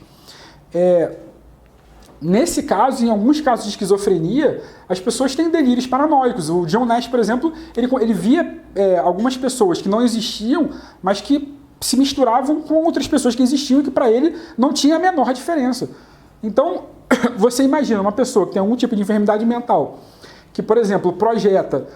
Nesse caso, em alguns casos de esquizofrenia, as pessoas têm delírios paranoicos. O John Nash, por exemplo, ele via algumas pessoas que não existiam, mas que se misturavam com outras pessoas que existiam e que para ele não tinha a menor diferença. Então, você imagina uma pessoa que tem algum tipo de enfermidade mental, que, por exemplo, projeta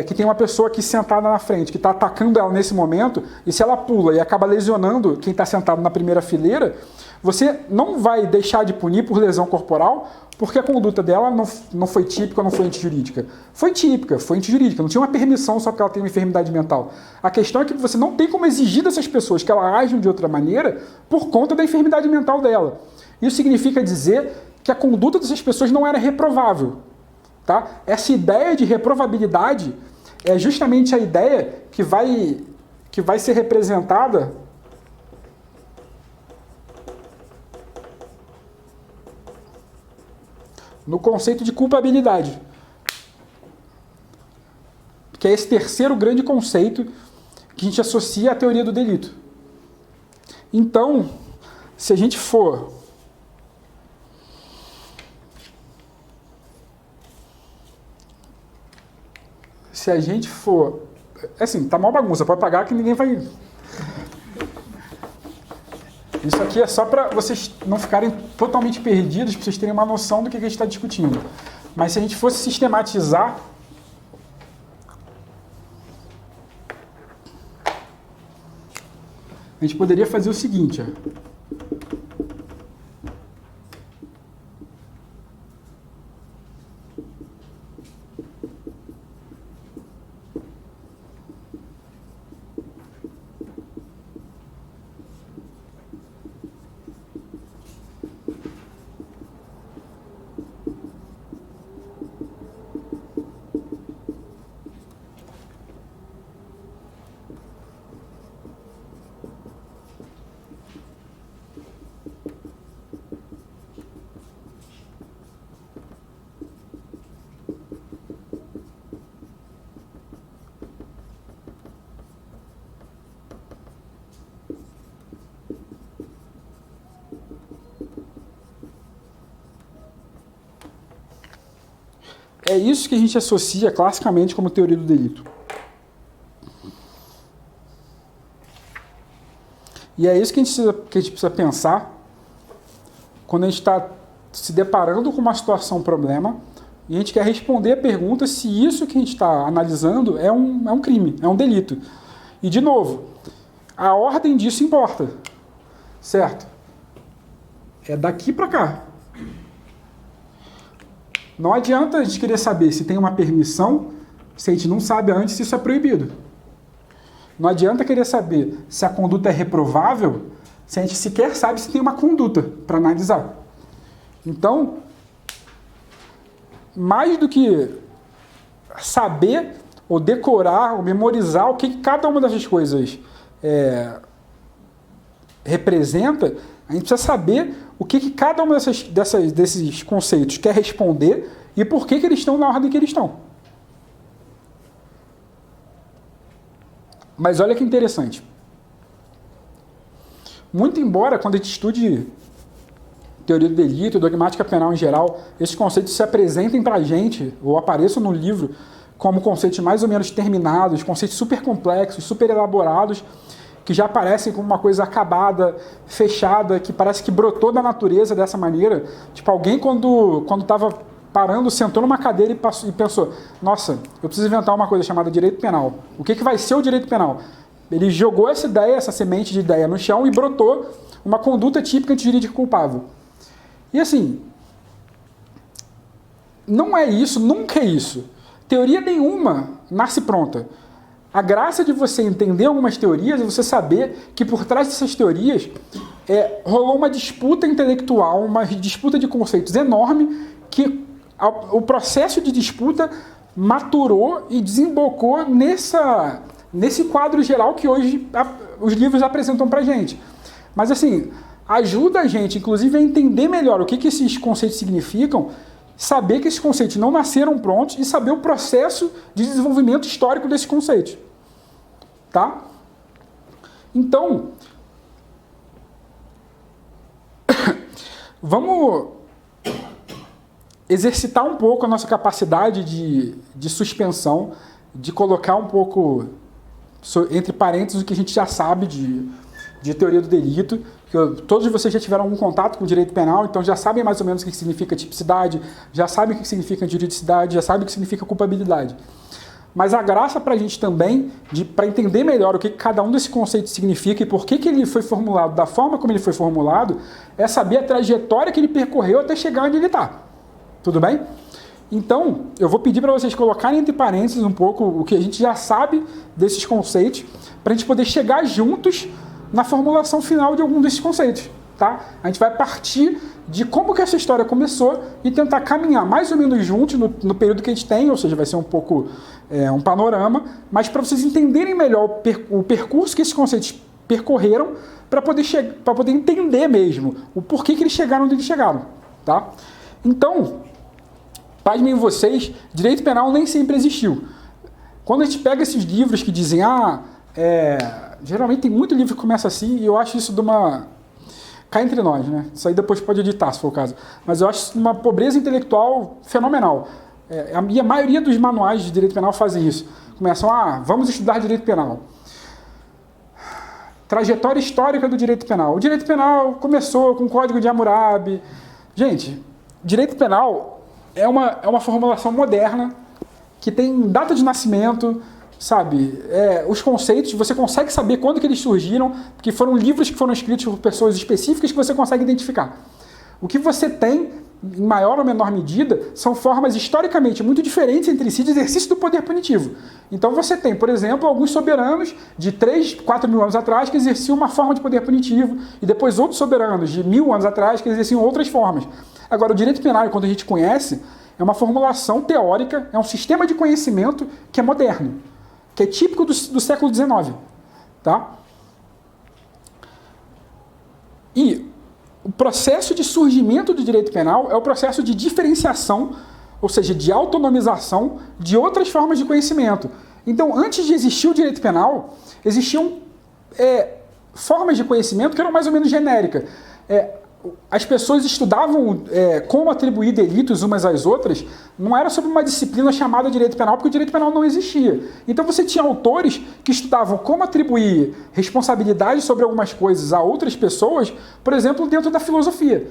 que tem uma pessoa aqui sentada na frente, que está atacando ela nesse momento, e se ela pula e acaba lesionando quem está sentado na primeira fileira, Você não vai deixar de punir por lesão corporal porque a conduta dela não foi típica ou não foi antijurídica. Foi típica, foi antijurídica, não tinha uma permissão só porque ela tem uma enfermidade mental. A questão é que você não tem como exigir dessas pessoas que elas ajam de outra maneira por conta da enfermidade mental dela. Isso significa dizer que a conduta dessas pessoas não era reprovável. Tá? Essa ideia de reprovabilidade é justamente a ideia que vai ser representada no conceito de culpabilidade, que é esse terceiro grande conceito que a gente associa à teoria do delito. Então, se a gente for assim, tá mal bagunça, pode pagar que ninguém vai... Isso aqui é só para vocês não ficarem totalmente perdidos, para vocês terem uma noção do que a gente está discutindo. Mas se a gente fosse sistematizar, a gente poderia fazer o seguinte, ó. É isso que a gente associa classicamente como teoria do delito. E é isso que a gente precisa pensar quando a gente está se deparando com uma situação, um problema, e a gente quer responder a pergunta se isso que a gente está analisando é um crime, é um delito. E, de novo, a ordem disso importa, certo? É daqui para cá. Não adianta a gente querer saber se tem uma permissão se a gente não sabe antes se isso é proibido. Não adianta querer saber se a conduta é reprovável se a gente sequer sabe se tem uma conduta para analisar. Então, mais do que saber ou decorar ou memorizar o que cada uma dessas coisas representa, a gente precisa saber o que cada um desses conceitos quer responder e por que eles estão na ordem que eles estão. Mas olha que interessante. Muito embora, quando a gente estude teoria do delito, dogmática penal em geral, esses conceitos se apresentem para a gente, ou apareçam no livro, como conceitos mais ou menos terminados, conceitos super complexos, super elaborados, que já parecem como uma coisa acabada, fechada, que parece que brotou da natureza dessa maneira. Tipo, alguém quando estava parando, sentou numa cadeira e pensou, nossa, eu preciso inventar uma coisa chamada direito penal. O que vai ser o direito penal? Ele jogou essa ideia, essa semente de ideia no chão e brotou uma conduta típica antijurídica culpável. E assim, não é isso, nunca é isso. Teoria nenhuma nasce pronta. A graça de você entender algumas teorias é você saber que por trás dessas teorias rolou uma disputa intelectual, uma disputa de conceitos enorme, que o processo de disputa maturou e desembocou nesse quadro geral que hoje os livros apresentam pra gente. Mas assim, ajuda a gente, inclusive, a entender melhor o que esses conceitos significam, saber que esses conceitos não nasceram prontos e saber o processo de desenvolvimento histórico desses conceitos. Tá? Então, vamos exercitar um pouco a nossa capacidade de suspensão, de colocar um pouco, entre parênteses, o que a gente já sabe de teoria do delito. Todos vocês já tiveram algum contato com o direito penal, então já sabem mais ou menos o que significa tipicidade, já sabem o que significa juridicidade, já sabem o que significa culpabilidade. Mas a graça para a gente também, para entender melhor o que cada um desses conceitos significa e por que ele foi formulado da forma como ele foi formulado, é saber a trajetória que ele percorreu até chegar onde ele está. Tudo bem? Então, eu vou pedir para vocês colocarem entre parênteses um pouco o que a gente já sabe desses conceitos, para a gente poder chegar juntos na formulação final de algum desses conceitos. Tá? A gente vai partir de como que essa história começou e tentar caminhar mais ou menos juntos no período que a gente tem, ou seja, vai ser um pouco um panorama, mas para vocês entenderem melhor o percurso que esses conceitos percorreram para poder entender mesmo o porquê que eles chegaram onde eles chegaram. Tá? Então, pasmem vocês, direito penal nem sempre existiu. Quando a gente pega esses livros que dizem, geralmente tem muito livro que começa assim, e eu acho isso de uma... Cá entre nós, né? Isso aí depois pode editar, se for o caso. Mas eu acho isso uma pobreza intelectual fenomenal. E a maioria dos manuais de direito penal fazem isso. Começam, vamos estudar direito penal. Trajetória histórica do direito penal. O direito penal começou com o Código de Hammurabi. Gente, direito penal é uma formulação moderna que tem data de nascimento, sabe? Os conceitos, você consegue saber quando que eles surgiram, porque foram livros que foram escritos por pessoas específicas que você consegue identificar. O que você tem, em maior ou menor medida, são formas historicamente muito diferentes entre si de exercício do poder punitivo. Então você tem, por exemplo, alguns soberanos de 3, 4 mil anos atrás que exerciam uma forma de poder punitivo, e depois outros soberanos de 1000 anos atrás que exerciam outras formas. Agora, o direito penal, quando a gente conhece, é uma formulação teórica, é um sistema de conhecimento que é moderno, que é típico do século XIX. Tá? E o processo de surgimento do direito penal é o processo de diferenciação, ou seja, de autonomização de outras formas de conhecimento. Então, antes de existir o direito penal, existiam formas de conhecimento que eram mais ou menos genéricas. As pessoas estudavam como atribuir delitos umas às outras, não era sobre uma disciplina chamada direito penal, porque o direito penal não existia. Então você tinha autores que estudavam como atribuir responsabilidade sobre algumas coisas a outras pessoas, por exemplo, dentro da filosofia.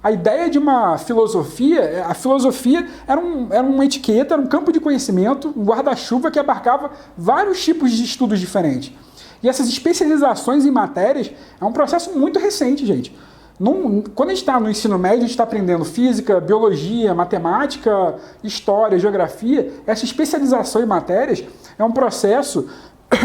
A ideia de uma filosofia, a filosofia era uma etiqueta, era um campo de conhecimento, um guarda-chuva que abarcava vários tipos de estudos diferentes. E essas especializações em matérias é um processo muito recente, gente. Quando a gente está no ensino médio, a gente está aprendendo física, biologia, matemática, história, geografia. Essa especialização em matérias é um processo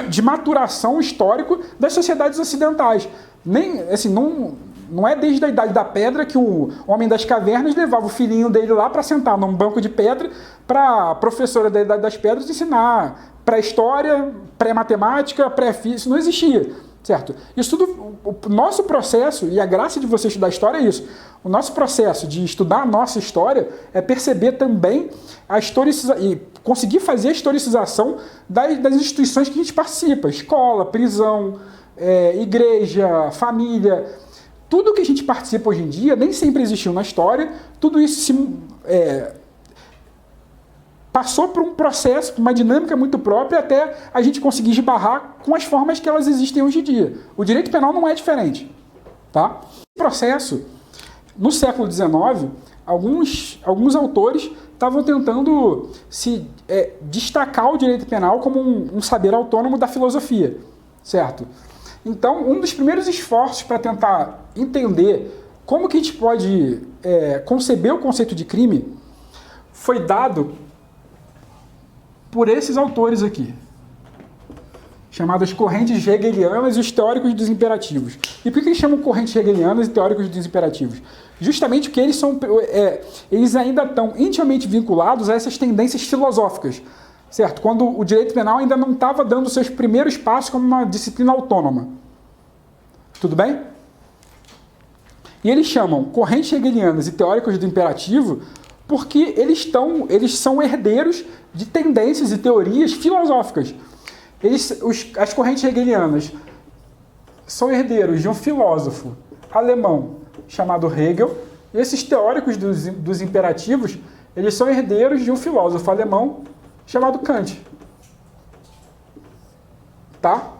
de maturação histórico das sociedades ocidentais. Não é desde a Idade da Pedra que o homem das cavernas levava o filhinho dele lá para sentar num banco de pedra para a professora da Idade das Pedras ensinar pré-história, pré-matemática, pré-física. Isso não existia. Certo? Isso tudo, o nosso processo, e a graça de você estudar história é isso, o nosso processo de estudar a nossa história é perceber também a historicização, e conseguir fazer a historicização das instituições que a gente participa, escola, prisão, igreja, família, tudo que a gente participa hoje em dia nem sempre existiu na história, tudo isso passou por um processo, uma dinâmica muito própria, até a gente conseguir esbarrar com as formas que elas existem hoje em dia. O direito penal não é diferente. Tá? Esse processo, no século XIX, alguns autores estavam tentando destacar o direito penal como um saber autônomo da filosofia. Certo? Então, um dos primeiros esforços para tentar entender como que a gente pode conceber o conceito de crime foi dado por esses autores aqui, chamadas correntes hegelianas e os teóricos dos imperativos. E por que eles chamam correntes hegelianas e teóricos dos imperativos? Justamente porque eles ainda estão intimamente vinculados a essas tendências filosóficas, certo? Quando o direito penal ainda não estava dando seus primeiros passos como uma disciplina autônoma. Tudo bem? E eles chamam correntes hegelianas e teóricos do imperativo porque eles são herdeiros de tendências e teorias filosóficas. As correntes hegelianas são herdeiros de um filósofo alemão chamado Hegel, e esses teóricos dos imperativos, eles são herdeiros de um filósofo alemão chamado Kant. Tá?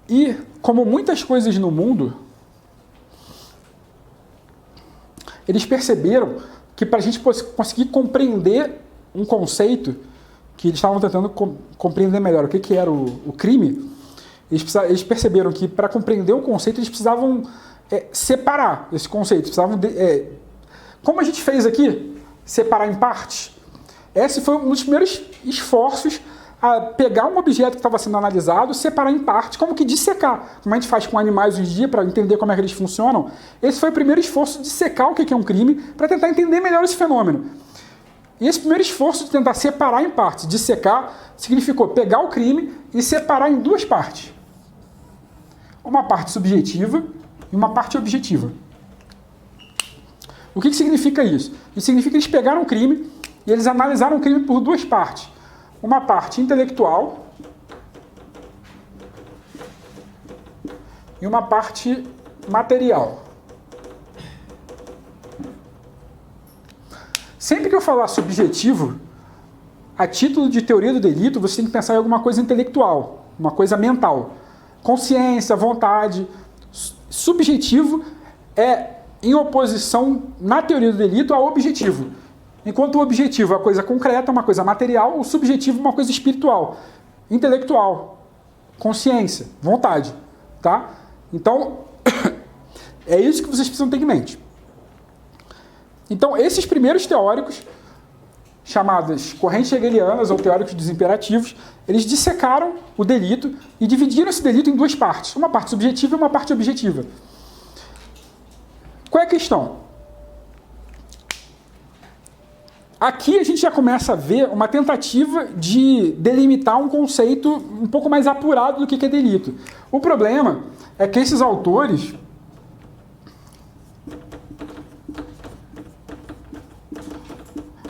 E como muitas coisas no mundo, eles perceberam que para a gente conseguir compreender um conceito, que eles estavam tentando compreender melhor o que era o crime, eles perceberam que para compreender o conceito eles precisavam separar esse conceito, como a gente fez aqui, separar em partes. Esse foi um dos primeiros esforços a pegar um objeto que estava sendo analisado, separar em partes, como que dissecar, como a gente faz com animais hoje em dia para entender como é que eles funcionam. Esse foi o primeiro esforço de dissecar o que é um crime, para tentar entender melhor esse fenômeno. E esse primeiro esforço de tentar separar em partes, dissecar, significou pegar o crime e separar em duas partes. Uma parte subjetiva e uma parte objetiva. O que significa isso? Isso significa que eles pegaram o crime e eles analisaram o crime por duas partes. Uma parte intelectual e uma parte material. Sempre que eu falar subjetivo, a título de teoria do delito, você tem que pensar em alguma coisa intelectual, uma coisa mental. Consciência, vontade. Subjetivo é em oposição, na teoria do delito, ao objetivo. Enquanto o objetivo é uma coisa concreta, uma coisa material, o subjetivo é uma coisa espiritual, intelectual, consciência, vontade. Tá? Então, é isso que vocês precisam ter em mente. Então, esses primeiros teóricos, chamados correntes hegelianas ou teóricos dos imperativos, eles dissecaram o delito e dividiram esse delito em duas partes, uma parte subjetiva e uma parte objetiva. Qual é a questão? Aqui a gente já começa a ver uma tentativa de delimitar um conceito um pouco mais apurado do que é delito. O problema é que esses autores,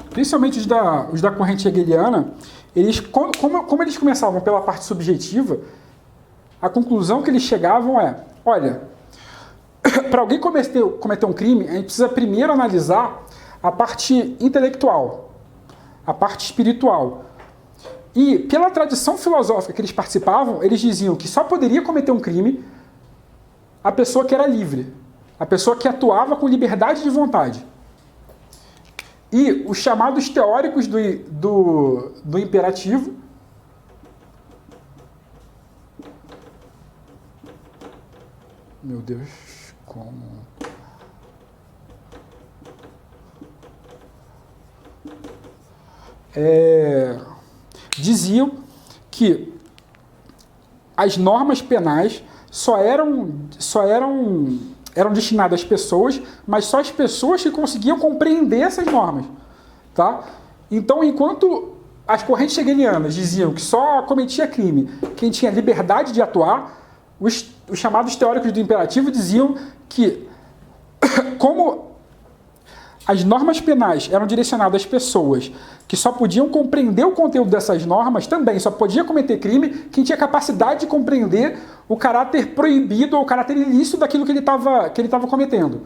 principalmente os da corrente hegeliana, eles, como eles começavam pela parte subjetiva, a conclusão que eles chegavam é, olha, para alguém cometer um crime, a gente precisa primeiro analisar a parte intelectual, a parte espiritual. E pela tradição filosófica que eles participavam, eles diziam que só poderia cometer um crime a pessoa que era livre, a pessoa que atuava com liberdade de vontade. E os chamados teóricos do imperativo meu Deus, como... diziam que as normas penais eram destinadas às pessoas, mas só as pessoas que conseguiam compreender essas normas. Tá? Então, enquanto as correntes hegelianas diziam que só cometia crime quem tinha liberdade de atuar, os chamados teóricos do imperativo diziam que, como as normas penais eram direcionadas às pessoas que só podiam compreender o conteúdo dessas normas, também só podia cometer crime quem tinha capacidade de compreender o caráter proibido ou o caráter ilícito daquilo que ele estava cometendo.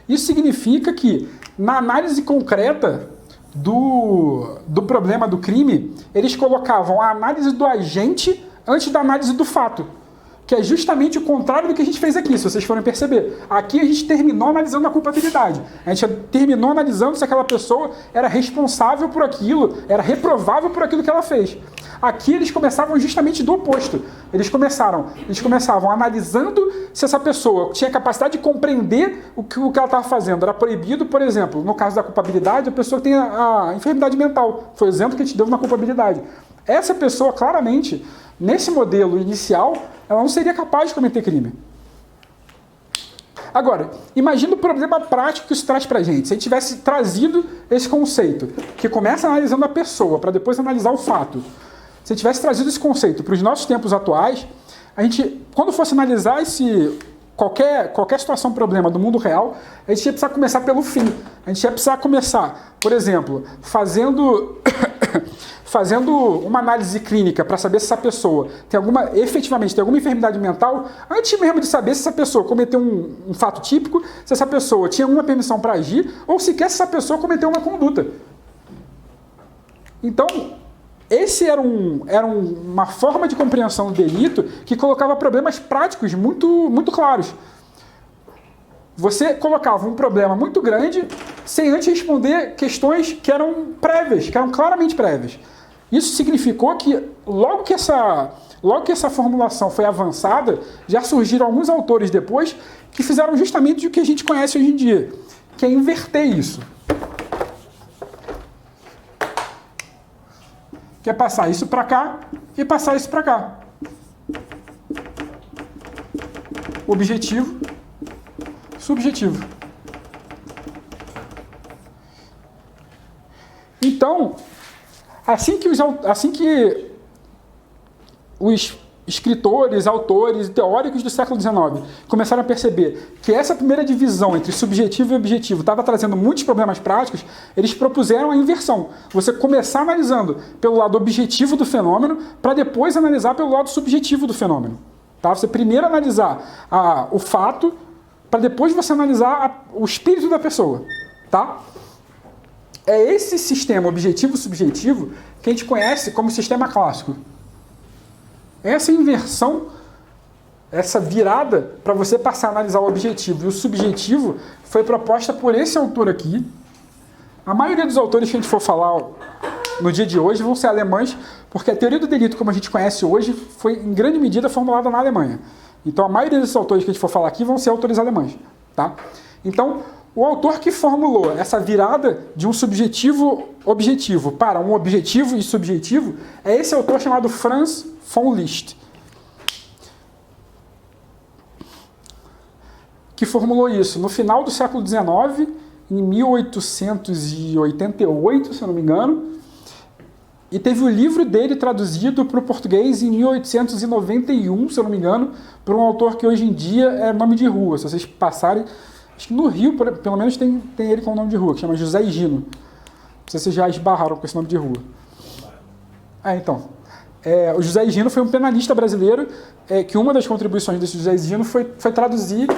Isso significa que, na análise concreta do problema do crime, eles colocavam a análise do agente antes da análise do fato, que é justamente o contrário do que a gente fez aqui, se vocês forem perceber. Aqui a gente terminou analisando a culpabilidade. A gente terminou analisando se aquela pessoa era responsável por aquilo, era reprovável por aquilo que ela fez. Aqui eles começavam justamente do oposto. Eles começavam analisando se essa pessoa tinha capacidade de compreender o que ela estava fazendo. Era proibido, por exemplo, no caso da culpabilidade, a pessoa que tem a enfermidade mental. Foi o exemplo que a gente deu na culpabilidade. Essa pessoa, claramente, nesse modelo inicial, ela não seria capaz de cometer crime. Agora, imagina o problema prático que isso traz pra gente. Se a gente tivesse trazido esse conceito, que começa analisando a pessoa, para depois analisar o fato. Se a gente tivesse trazido esse conceito para os nossos tempos atuais, a gente, quando fosse analisar qualquer situação, problema do mundo real, a gente ia precisar começar pelo fim. A gente ia precisar começar, por exemplo, fazendo uma análise clínica para saber se essa pessoa efetivamente tem alguma enfermidade mental, antes mesmo de saber se essa pessoa cometeu um fato típico, se essa pessoa tinha alguma permissão para agir, ou sequer se essa pessoa cometeu uma conduta. Então, esse era uma forma de compreensão do delito que colocava problemas práticos muito claros. Você colocava um problema muito grande sem antes responder questões que eram prévias, que eram claramente prévias. Isso significou que, logo que essa formulação foi avançada, já surgiram alguns autores depois que fizeram justamente o que a gente conhece hoje em dia, que é inverter isso. Que é passar isso para cá e passar isso para cá. Objetivo, subjetivo. Então, assim que os escritores, autores e teóricos do século XIX começaram a perceber que essa primeira divisão entre subjetivo e objetivo estava trazendo muitos problemas práticos, eles propuseram a inversão. Você começar analisando pelo lado objetivo do fenômeno para depois analisar pelo lado subjetivo do fenômeno. Tá? Você primeiro analisar o fato para depois você analisar o espírito da pessoa. Tá? É esse sistema objetivo-subjetivo que a gente conhece como sistema clássico. Essa inversão, essa virada para você passar a analisar o objetivo e o subjetivo foi proposta por esse autor aqui. A maioria dos autores que a gente for falar no dia de hoje vão ser alemães, porque a teoria do delito, como a gente conhece hoje, foi em grande medida formulada na Alemanha. Então a maioria desses autores que a gente for falar aqui vão ser autores alemães. Tá? Então, o autor que formulou essa virada de um subjetivo-objetivo para um objetivo e subjetivo é esse autor chamado Franz von Liszt, que formulou isso no final do século XIX, em 1888, se eu não me engano, e teve o livro dele traduzido para o português em 1891, se eu não me engano, por um autor que hoje em dia é nome de rua. Se vocês passarem, acho que no Rio, pelo menos, tem ele com o nome de rua, que chama José Higino. Não sei se vocês já esbarraram com esse nome de rua. Então... o José Higino foi um penalista brasileiro que uma das contribuições desse José Higino foi traduzir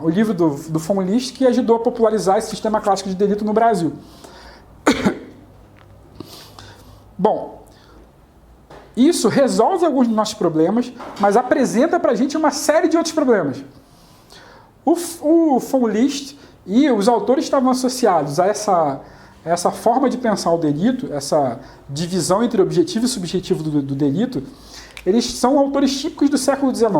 o livro do von Liszt, que ajudou a popularizar esse sistema clássico de delito no Brasil. Bom, isso resolve alguns dos nossos problemas, mas apresenta para a gente uma série de outros problemas. O von Liszt e os autores estavam associados a essa forma de pensar o delito, essa divisão entre objetivo e subjetivo do delito, eles são autores típicos do século XIX.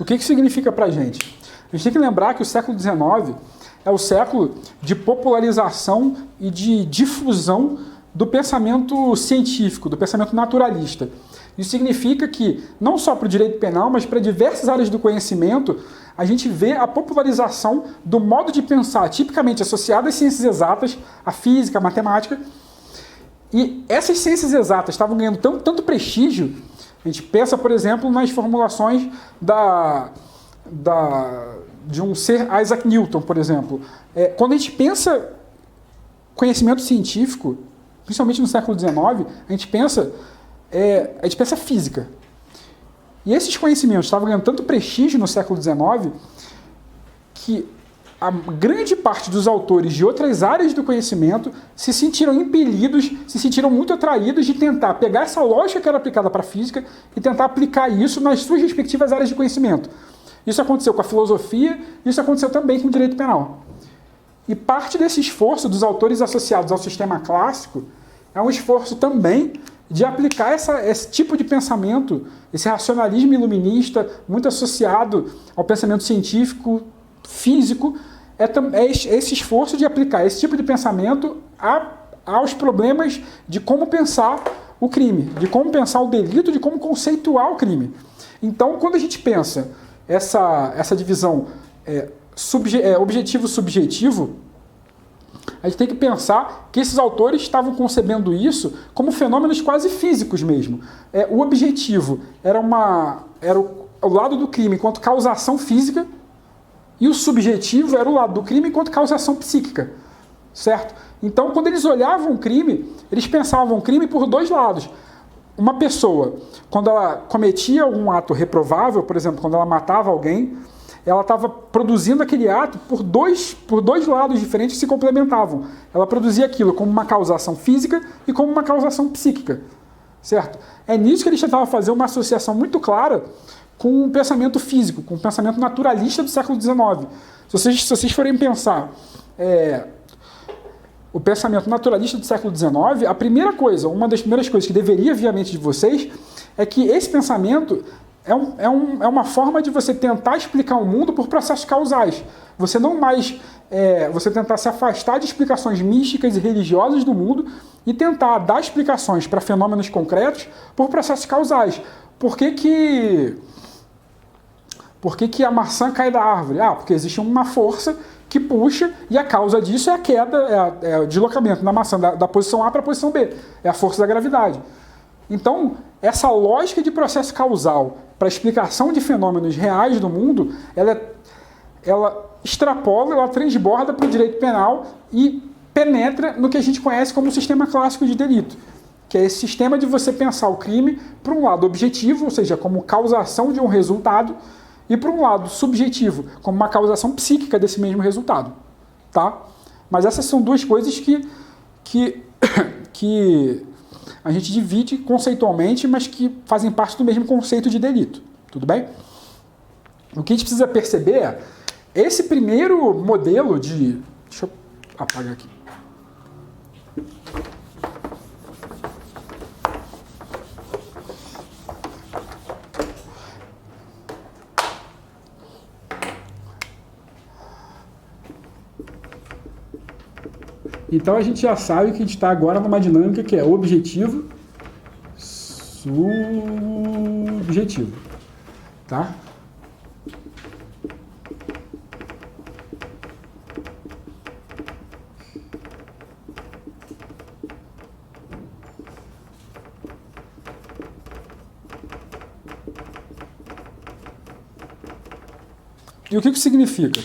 O que significa para a gente? A gente tem que lembrar que o século XIX é o século de popularização e de difusão do pensamento científico, do pensamento naturalista. Isso significa que, não só para o direito penal, mas para diversas áreas do conhecimento, a gente vê a popularização do modo de pensar tipicamente associado às ciências exatas, à física, à matemática. E essas ciências exatas estavam ganhando tanto prestígio. A gente pensa, por exemplo, nas formulações de um ser Isaac Newton, por exemplo. Quando a gente pensa conhecimento científico, principalmente no século XIX, a gente pensa física. E esses conhecimentos estavam ganhando tanto prestígio no século XIX que a grande parte dos autores de outras áreas do conhecimento se sentiram impelidos, se sentiram muito atraídos de tentar pegar essa lógica que era aplicada para a física e tentar aplicar isso nas suas respectivas áreas de conhecimento. Isso aconteceu com a filosofia, isso aconteceu também com o direito penal. E parte desse esforço dos autores associados ao sistema clássico é um esforço também de aplicar esse tipo de pensamento, esse racionalismo iluminista, muito associado ao pensamento científico, físico, esse esforço de aplicar esse tipo de pensamento aos problemas de como pensar o crime, de como pensar o delito, de como conceituar o crime. Então, quando a gente pensa essa divisão objetivo-subjetivo, a gente tem que pensar que esses autores estavam concebendo isso como fenômenos quase físicos mesmo. O objetivo era o lado do crime enquanto causação física, e o subjetivo era o lado do crime enquanto causação psíquica, certo? Então, quando eles olhavam o crime, eles pensavam o crime por dois lados. uma pessoa, quando ela cometia um ato reprovável, por exemplo, quando ela matava alguém, ela estava produzindo aquele ato por dois lados diferentes que se complementavam. Ela produzia aquilo como uma causação física e como uma causação psíquica, certo? É nisso que eles tentavam fazer uma associação muito clara com o pensamento físico, com o pensamento naturalista do século XIX. Se vocês forem pensar o pensamento naturalista do século XIX, a primeira coisa, uma das primeiras coisas que deveria vir à mente de vocês é que esse pensamento é uma forma de você tentar explicar o mundo por processos causais. Você não mais você tentar se afastar de explicações místicas e religiosas do mundo e tentar dar explicações para fenômenos concretos por processos causais. Por que a maçã cai da árvore? Porque existe uma força que puxa e a causa disso é a queda, é o deslocamento da maçã da posição A para a posição B. É a força da gravidade. Então, essa lógica de processo causal para explicação de fenômenos reais do mundo, ela extrapola, ela transborda para o direito penal e penetra no que a gente conhece como o sistema clássico de delito, que é esse sistema de você pensar o crime por um lado objetivo, ou seja, como causação de um resultado, e por um lado subjetivo, como uma causação psíquica desse mesmo resultado. Tá? Mas essas são duas coisas que a gente divide conceitualmente, mas que fazem parte do mesmo conceito de delito. Tudo bem? O que a gente precisa perceber é esse primeiro modelo de... Deixa eu apagar aqui. Então a gente já sabe que a gente está agora numa dinâmica que é objetivo, subjetivo, tá? E o que isso significa?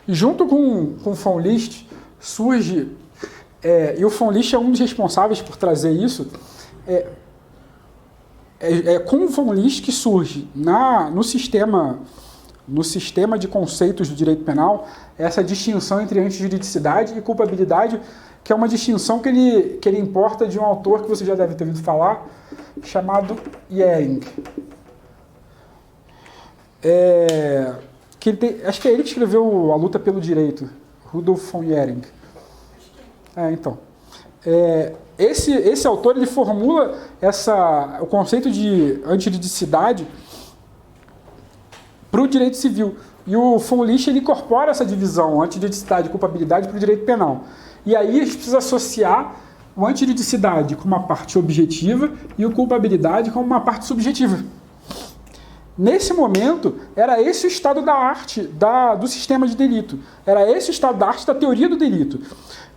Junto com o von List surge, e o von List é um dos responsáveis por trazer isso, com o von List que surge no sistema de conceitos do direito penal essa distinção entre antijuridicidade e culpabilidade, que é uma distinção que ele importa de um autor que você já deve ter ouvido falar, chamado Jhering. Acho que é ele que escreveu A Luta pelo Direito, Rudolf von Jhering. Então. Esse autor ele formula o conceito de antijuridicidade para o direito civil. E o von List ele incorpora essa divisão, antijuridicidade e culpabilidade, para o direito penal. E aí a gente precisa associar o antijuridicidade com uma parte objetiva e o culpabilidade com uma parte subjetiva. Nesse momento, era esse o estado da arte do sistema de delito. Era esse o estado da arte da teoria do delito.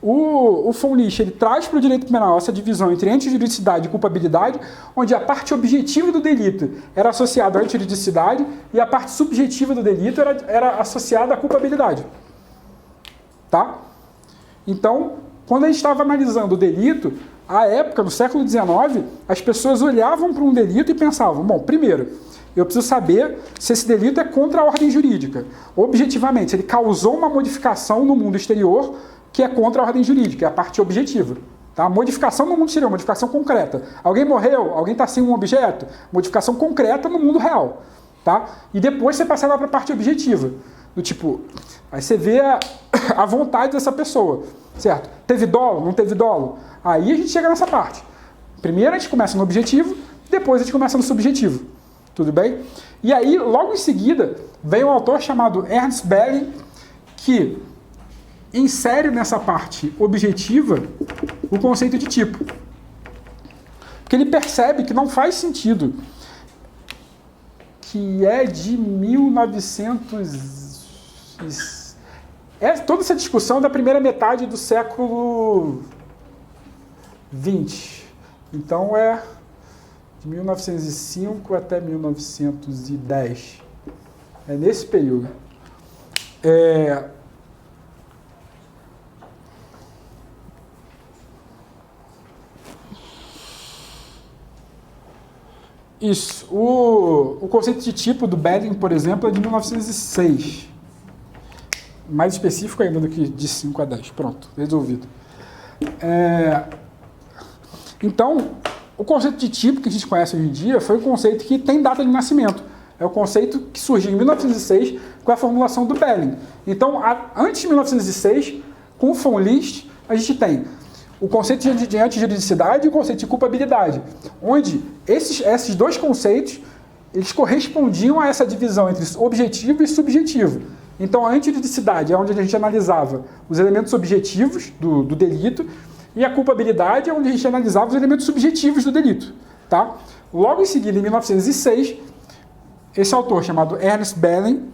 O von List ele traz para o direito penal essa divisão entre antijuridicidade e culpabilidade, onde a parte objetiva do delito era associada à antijuridicidade e a parte subjetiva do delito era associada à culpabilidade. Tá? Então, quando a gente estava analisando o delito, à época, no século XIX, as pessoas olhavam para um delito e pensavam, bom, primeiro, eu preciso saber se esse delito é contra a ordem jurídica. Objetivamente, ele causou uma modificação no mundo exterior que é contra a ordem jurídica, é a parte objetiva. Tá? Modificação no mundo exterior, modificação concreta. Alguém morreu, alguém está sem um objeto, modificação concreta no mundo real. Tá? E depois você passava para a parte objetiva. Do tipo, aí você vê a vontade dessa pessoa, certo? Teve dolo, não teve dolo? Aí a gente chega nessa parte. Primeiro a gente começa no objetivo, depois a gente começa no subjetivo. Tudo bem? E aí, logo em seguida, vem um autor chamado Ernst Belling, que insere nessa parte objetiva o conceito de tipo. Porque ele percebe que não faz sentido, que é de 1900... toda essa discussão da primeira metade do século XX. Então é de 1905 até 1910. É nesse período. Isso. O conceito de tipo do Belling, por exemplo, é de 1906. Mais específico ainda do que de 5 a 10. Pronto, resolvido. Então, o conceito de tipo que a gente conhece hoje em dia foi um conceito que tem data de nascimento. É o conceito que surgiu em 1906 com a formulação do Belling. Então, antes de 1906, com o von List, a gente tem o conceito de antijuridicidade e o conceito de culpabilidade, onde esses dois conceitos eles correspondiam a essa divisão entre objetivo e subjetivo. Então, a antijuridicidade é onde a gente analisava os elementos objetivos do delito e a culpabilidade é onde a gente analisava os elementos subjetivos do delito. Tá? Logo em seguida, em 1906, esse autor chamado Ernest Belling,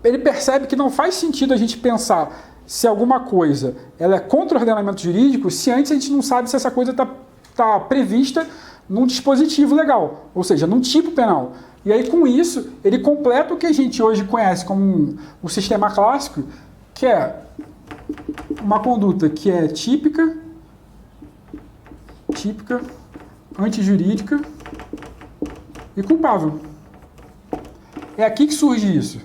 ele percebe que não faz sentido a gente pensar se alguma coisa ela é contra o ordenamento jurídico se antes a gente não sabe se essa coisa está prevista num dispositivo legal, ou seja, num tipo penal. E aí, com isso, ele completa o que a gente hoje conhece como o sistema clássico, que é uma conduta que é típica, antijurídica e culpável. É aqui que surge isso.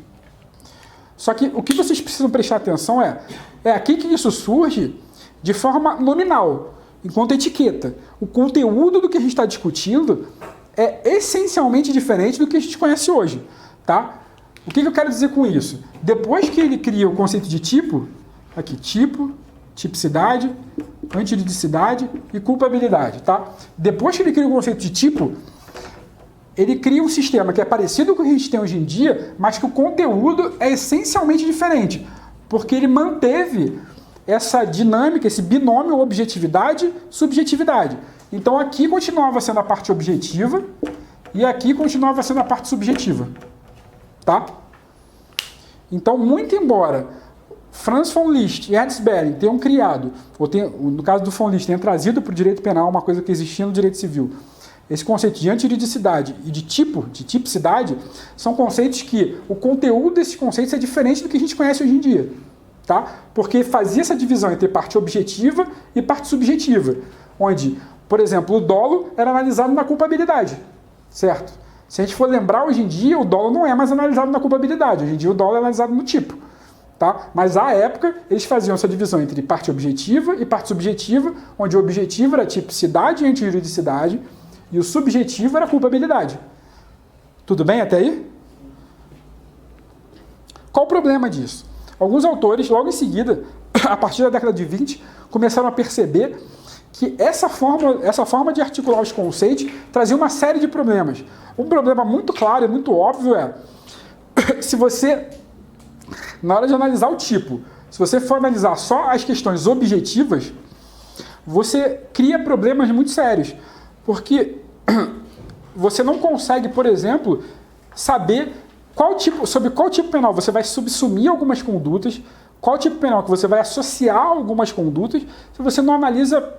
Só que o que vocês precisam prestar atenção é aqui que isso surge de forma nominal, enquanto etiqueta. O conteúdo do que a gente está discutindo é essencialmente diferente do que a gente conhece hoje. Tá? O que eu quero dizer com isso? Depois que ele cria o conceito de tipo, aqui, tipo, tipicidade, antijuridicidade e culpabilidade. Tá? Depois que ele cria o conceito de tipo, ele cria um sistema que é parecido com o que a gente tem hoje em dia, mas que o conteúdo é essencialmente diferente, porque ele manteve essa dinâmica, esse binômio objetividade-subjetividade. Então aqui continuava sendo a parte objetiva e aqui continuava sendo a parte subjetiva. Tá? Então, muito embora Franz von List e Ernst Belling tenham criado, no caso do von List, tenham trazido para o direito penal uma coisa que existia no direito civil, esse conceito de antijuridicidade e de tipicidade, são conceitos que o conteúdo desses conceitos é diferente do que a gente conhece hoje em dia. Tá? Porque fazia essa divisão entre parte objetiva e parte subjetiva, onde, por exemplo, o dolo era analisado na culpabilidade, certo? Se a gente for lembrar, hoje em dia, o dolo não é mais analisado na culpabilidade, hoje em dia o dolo é analisado no tipo. Tá? Mas, à época, eles faziam essa divisão entre parte objetiva e parte subjetiva, onde o objetivo era tipicidade e antijuridicidade, e o subjetivo era a culpabilidade. Tudo bem até aí? Qual o problema disso? Alguns autores, logo em seguida, a partir da década de 20, começaram a perceber que essa forma de articular os conceitos trazia uma série de problemas. Um problema muito claro e muito óbvio é, se você, na hora de analisar o tipo, se você for analisar só as questões objetivas, você cria problemas muito sérios. Porque você não consegue, por exemplo, saber sobre qual tipo penal você vai subsumir algumas condutas, qual tipo penal que você vai associar algumas condutas, se você não analisa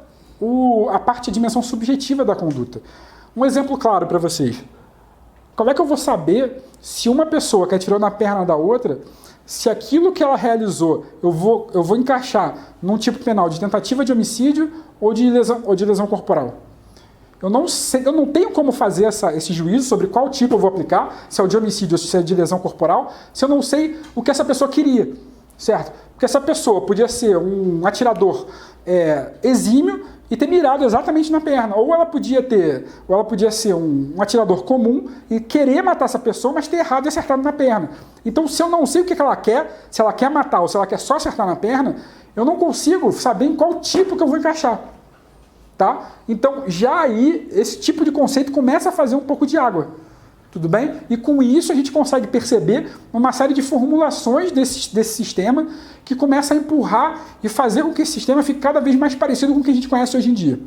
a dimensão subjetiva da conduta. Um exemplo claro para vocês. Como é que eu vou saber se uma pessoa que atirou na perna da outra, se aquilo que ela realizou eu vou encaixar num tipo penal de tentativa de homicídio ou de lesão corporal? Eu não sei, eu não tenho como fazer esse juízo sobre qual tipo eu vou aplicar, se é o de homicídio ou se é de lesão corporal, se eu não sei o que essa pessoa queria, certo? Porque essa pessoa podia ser um atirador exímio e ter mirado exatamente na perna, ou ela podia ser um atirador comum e querer matar essa pessoa, mas ter errado e acertado na perna. Então, se eu não sei o que ela quer, se ela quer matar ou se ela quer só acertar na perna, eu não consigo saber em qual tipo que eu vou encaixar. Tá? Então, já aí, esse tipo de conceito começa a fazer um pouco de água. Tudo bem? E com isso a gente consegue perceber uma série de formulações desse sistema que começa a empurrar e fazer com que esse sistema fique cada vez mais parecido com o que a gente conhece hoje em dia.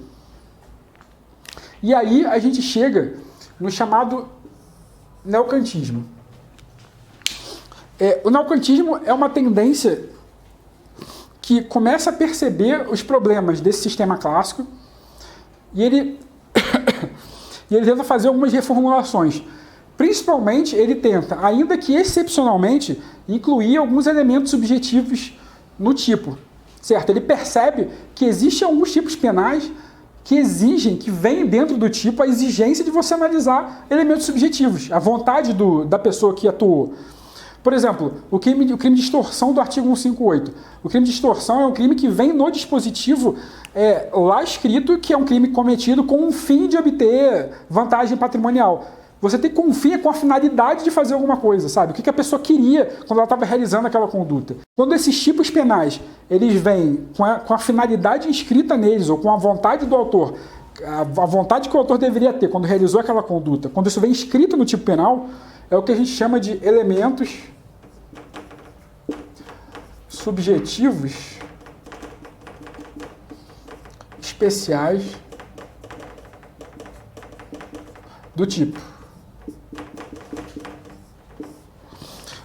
E aí a gente chega no chamado neocantismo. O neocantismo é uma tendência que começa a perceber os problemas desse sistema clássico e ele tenta fazer algumas reformulações. Principalmente, ele tenta, ainda que excepcionalmente, incluir alguns elementos subjetivos no tipo. Certo? Ele percebe que existem alguns tipos penais que exigem, que vem dentro do tipo a exigência de você analisar elementos subjetivos, a vontade da pessoa que atuou. Por exemplo, o crime de extorsão do artigo 158. O crime de extorsão é um crime que vem no dispositivo lá escrito que é um crime cometido com um fim de obter vantagem patrimonial. Você tem com um fim, com a finalidade de fazer alguma coisa, sabe? O que a pessoa queria quando ela estava realizando aquela conduta. Quando esses tipos penais, eles vêm com a finalidade inscrita neles, ou com a vontade do autor, a vontade que o autor deveria ter quando realizou aquela conduta, quando isso vem escrito no tipo penal, é o que a gente chama de elementos subjetivos especiais do tipo.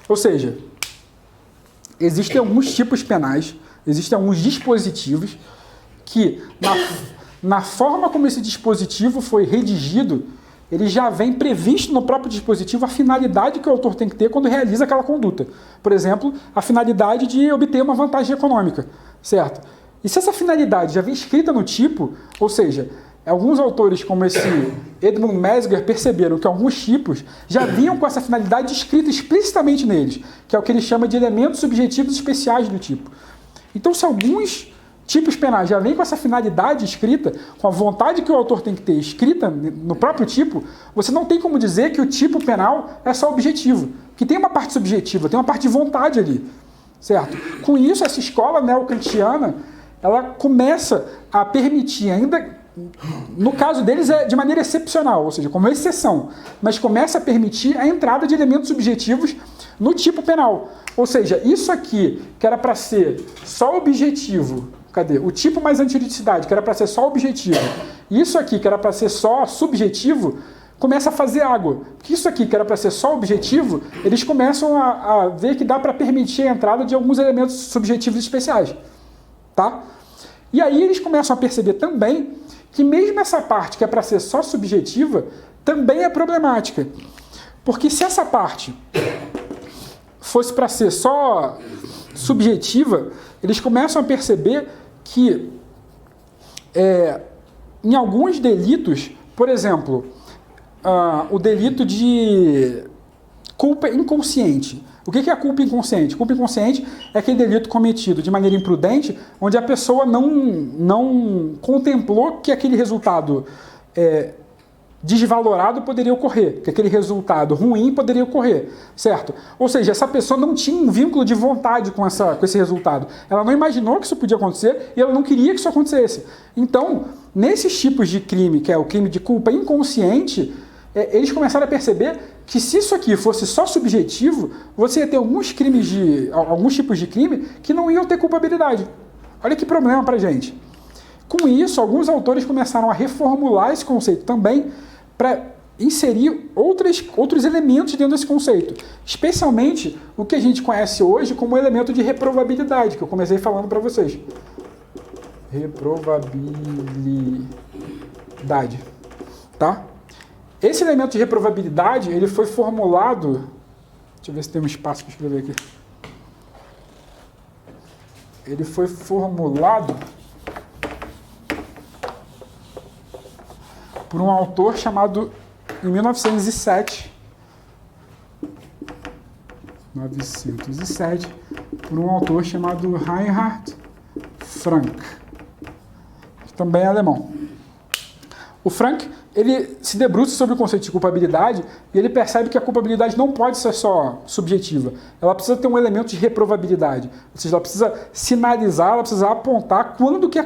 Ou seja, existem alguns tipos penais, existem alguns dispositivos que, na forma como esse dispositivo foi redigido, ele já vem previsto no próprio dispositivo a finalidade que o autor tem que ter quando realiza aquela conduta. Por exemplo, a finalidade de obter uma vantagem econômica, certo? E se essa finalidade já vem escrita no tipo, ou seja, alguns autores como esse Edmund Mesger perceberam que alguns tipos já vinham com essa finalidade escrita explicitamente neles, que é o que ele chama de elementos subjetivos especiais do tipo. Então, se alguns tipos penais já vêm com essa finalidade escrita, com a vontade que o autor tem que ter escrita no próprio tipo, você não tem como dizer que o tipo penal é só objetivo, que tem uma parte subjetiva, tem uma parte de vontade ali, certo? Com isso, essa escola neocantiana, ela começa a permitir ainda. No caso deles é de maneira excepcional, ou seja, como exceção, mas começa a permitir a entrada de elementos subjetivos no tipo penal. Ou seja, isso aqui, que era para ser só objetivo, cadê? O tipo mais antijuridicidade, que era para ser só objetivo, isso aqui, que era para ser só subjetivo, começa a fazer água. Porque isso aqui, que era para ser só objetivo, eles começam a ver que dá para permitir a entrada de alguns elementos subjetivos especiais. Tá? E aí eles começam a perceber também que mesmo essa parte que é para ser só subjetiva, também é problemática. Porque se essa parte fosse para ser só subjetiva, eles começam a perceber que em alguns delitos, por exemplo, o delito de culpa inconsciente. O que é a culpa inconsciente? Culpa inconsciente é aquele delito cometido de maneira imprudente, onde a pessoa não contemplou que aquele resultado desvalorado poderia ocorrer, que aquele resultado ruim poderia ocorrer, certo? Ou seja, essa pessoa não tinha um vínculo de vontade com esse resultado. Ela não imaginou que isso podia acontecer e ela não queria que isso acontecesse. Então, nesses tipos de crime, que é o crime de culpa inconsciente, eles começaram a perceber que se isso aqui fosse só subjetivo, você ia ter alguns tipos de crime que não iam ter culpabilidade. Olha que problema pra gente. Com isso, alguns autores começaram a reformular esse conceito também para inserir outros elementos dentro desse conceito. Especialmente o que a gente conhece hoje como elemento de reprovabilidade, que eu comecei falando para vocês. Reprovabilidade. Tá? Esse elemento de reprovabilidade, ele foi formulado... Deixa eu ver se tem um espaço para escrever aqui. Ele foi formulado por um autor chamado, em 1907, por um autor chamado Reinhard Frank, que também é alemão. O Frank, ele se debruça sobre o conceito de culpabilidade e ele percebe que a culpabilidade não pode ser só subjetiva. Ela precisa ter um elemento de reprovabilidade. Ou seja, ela precisa sinalizar, ela precisa apontar quando que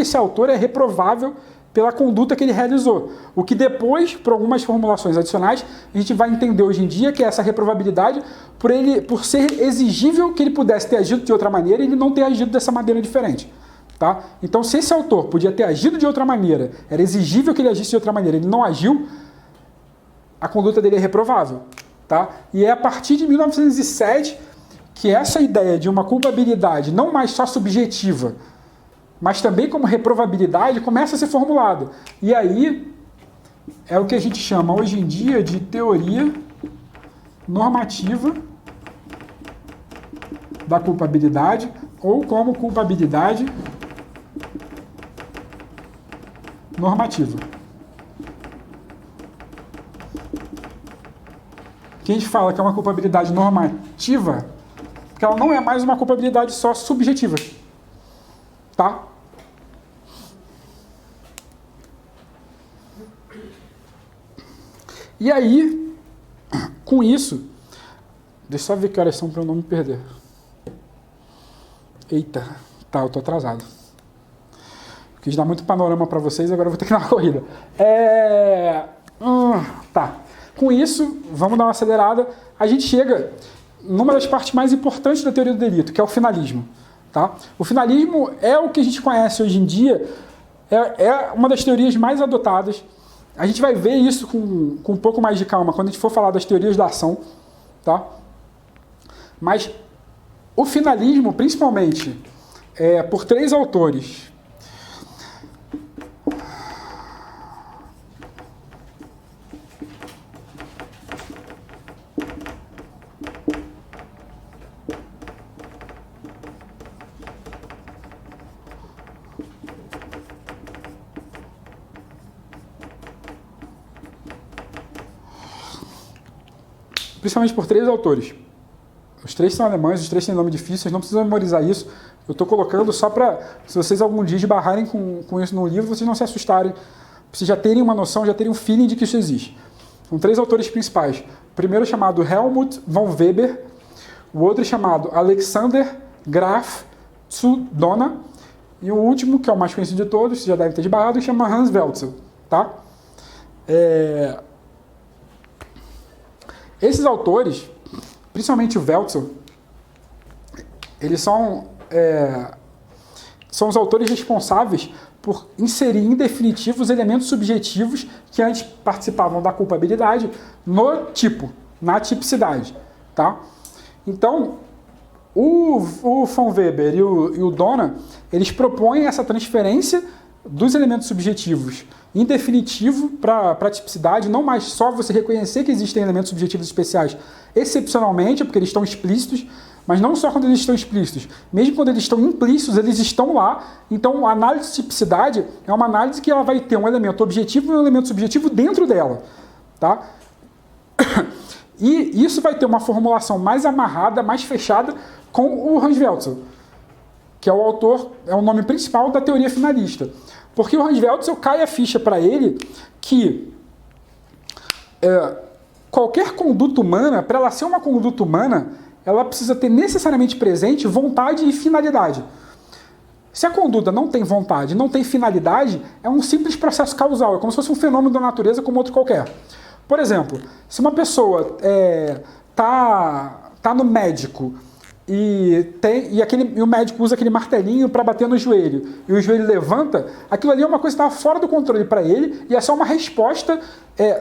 esse autor é reprovável pela conduta que ele realizou. O que depois, por algumas formulações adicionais, a gente vai entender hoje em dia que é essa reprovabilidade por ser exigível que ele pudesse ter agido de outra maneira e ele não ter agido dessa maneira diferente. Tá? Então, se esse autor podia ter agido de outra maneira, era exigível que ele agisse de outra maneira, ele não agiu, a conduta dele é reprovável. Tá? E é a partir de 1907 que essa ideia de uma culpabilidade não mais só subjetiva, mas também como reprovabilidade, começa a ser formulada. E aí é o que a gente chama hoje em dia de teoria normativa da culpabilidade, ou como culpabilidade normativa. Que a gente fala que é uma culpabilidade normativa, porque ela não é mais uma culpabilidade só subjetiva. Tá? E aí, com isso, deixa eu só ver que horas são para eu não me perder. Eita, tá, eu tô atrasado. Quis dar muito panorama para vocês, agora eu vou ter que dar uma corrida. Tá. Com isso, vamos dar uma acelerada. A gente chega numa das partes mais importantes da teoria do delito, que é o finalismo. Tá? O finalismo é o que a gente conhece hoje em dia, é uma das teorias mais adotadas. A gente vai ver isso com um pouco mais de calma quando a gente for falar das teorias da ação. Tá? Mas o finalismo, principalmente, por 3 autores. Principalmente por 3 autores. Os 3 são alemães, os 3 têm nome difícil, vocês não precisam memorizar isso. Eu estou colocando só para, se vocês algum dia esbarrarem com isso no livro, vocês não se assustarem. Vocês já terem uma noção, já terem um feeling de que isso existe. São 3 autores principais. O primeiro é chamado Helmut von Weber, o outro é chamado Alexander Graf zu Dohna, e o último, que é o mais conhecido de todos, vocês já devem ter esbarrado, chama Hans Welzel. Tá? Esses autores, principalmente o Welzel, eles são os autores responsáveis por inserir em definitivo os elementos subjetivos que antes participavam da culpabilidade no tipo, na tipicidade. Tá? Então, o von Weber e o Dohna, eles propõem essa transferência dos elementos subjetivos em definitivo para a tipicidade, não mais só você reconhecer que existem elementos subjetivos especiais excepcionalmente, porque eles estão explícitos, mas não só quando eles estão explícitos, mesmo quando eles estão implícitos, eles estão lá. Então, a análise de tipicidade é uma análise que ela vai ter um elemento objetivo e um elemento subjetivo dentro dela. Tá? E isso vai ter uma formulação mais amarrada, mais fechada com o Hans Welzel, que é o autor, é o nome principal da teoria finalista. Porque o Hans Welzel cai a ficha para ele que qualquer conduta humana, para ela ser uma conduta humana, ela precisa ter necessariamente presente vontade e finalidade. Se a conduta não tem vontade, não tem finalidade, é um simples processo causal, é como se fosse um fenômeno da natureza como outro qualquer. Por exemplo, se uma pessoa tá no médico e o médico usa aquele martelinho para bater no joelho, e o joelho levanta, aquilo ali é uma coisa que estava fora do controle para ele, e é só uma resposta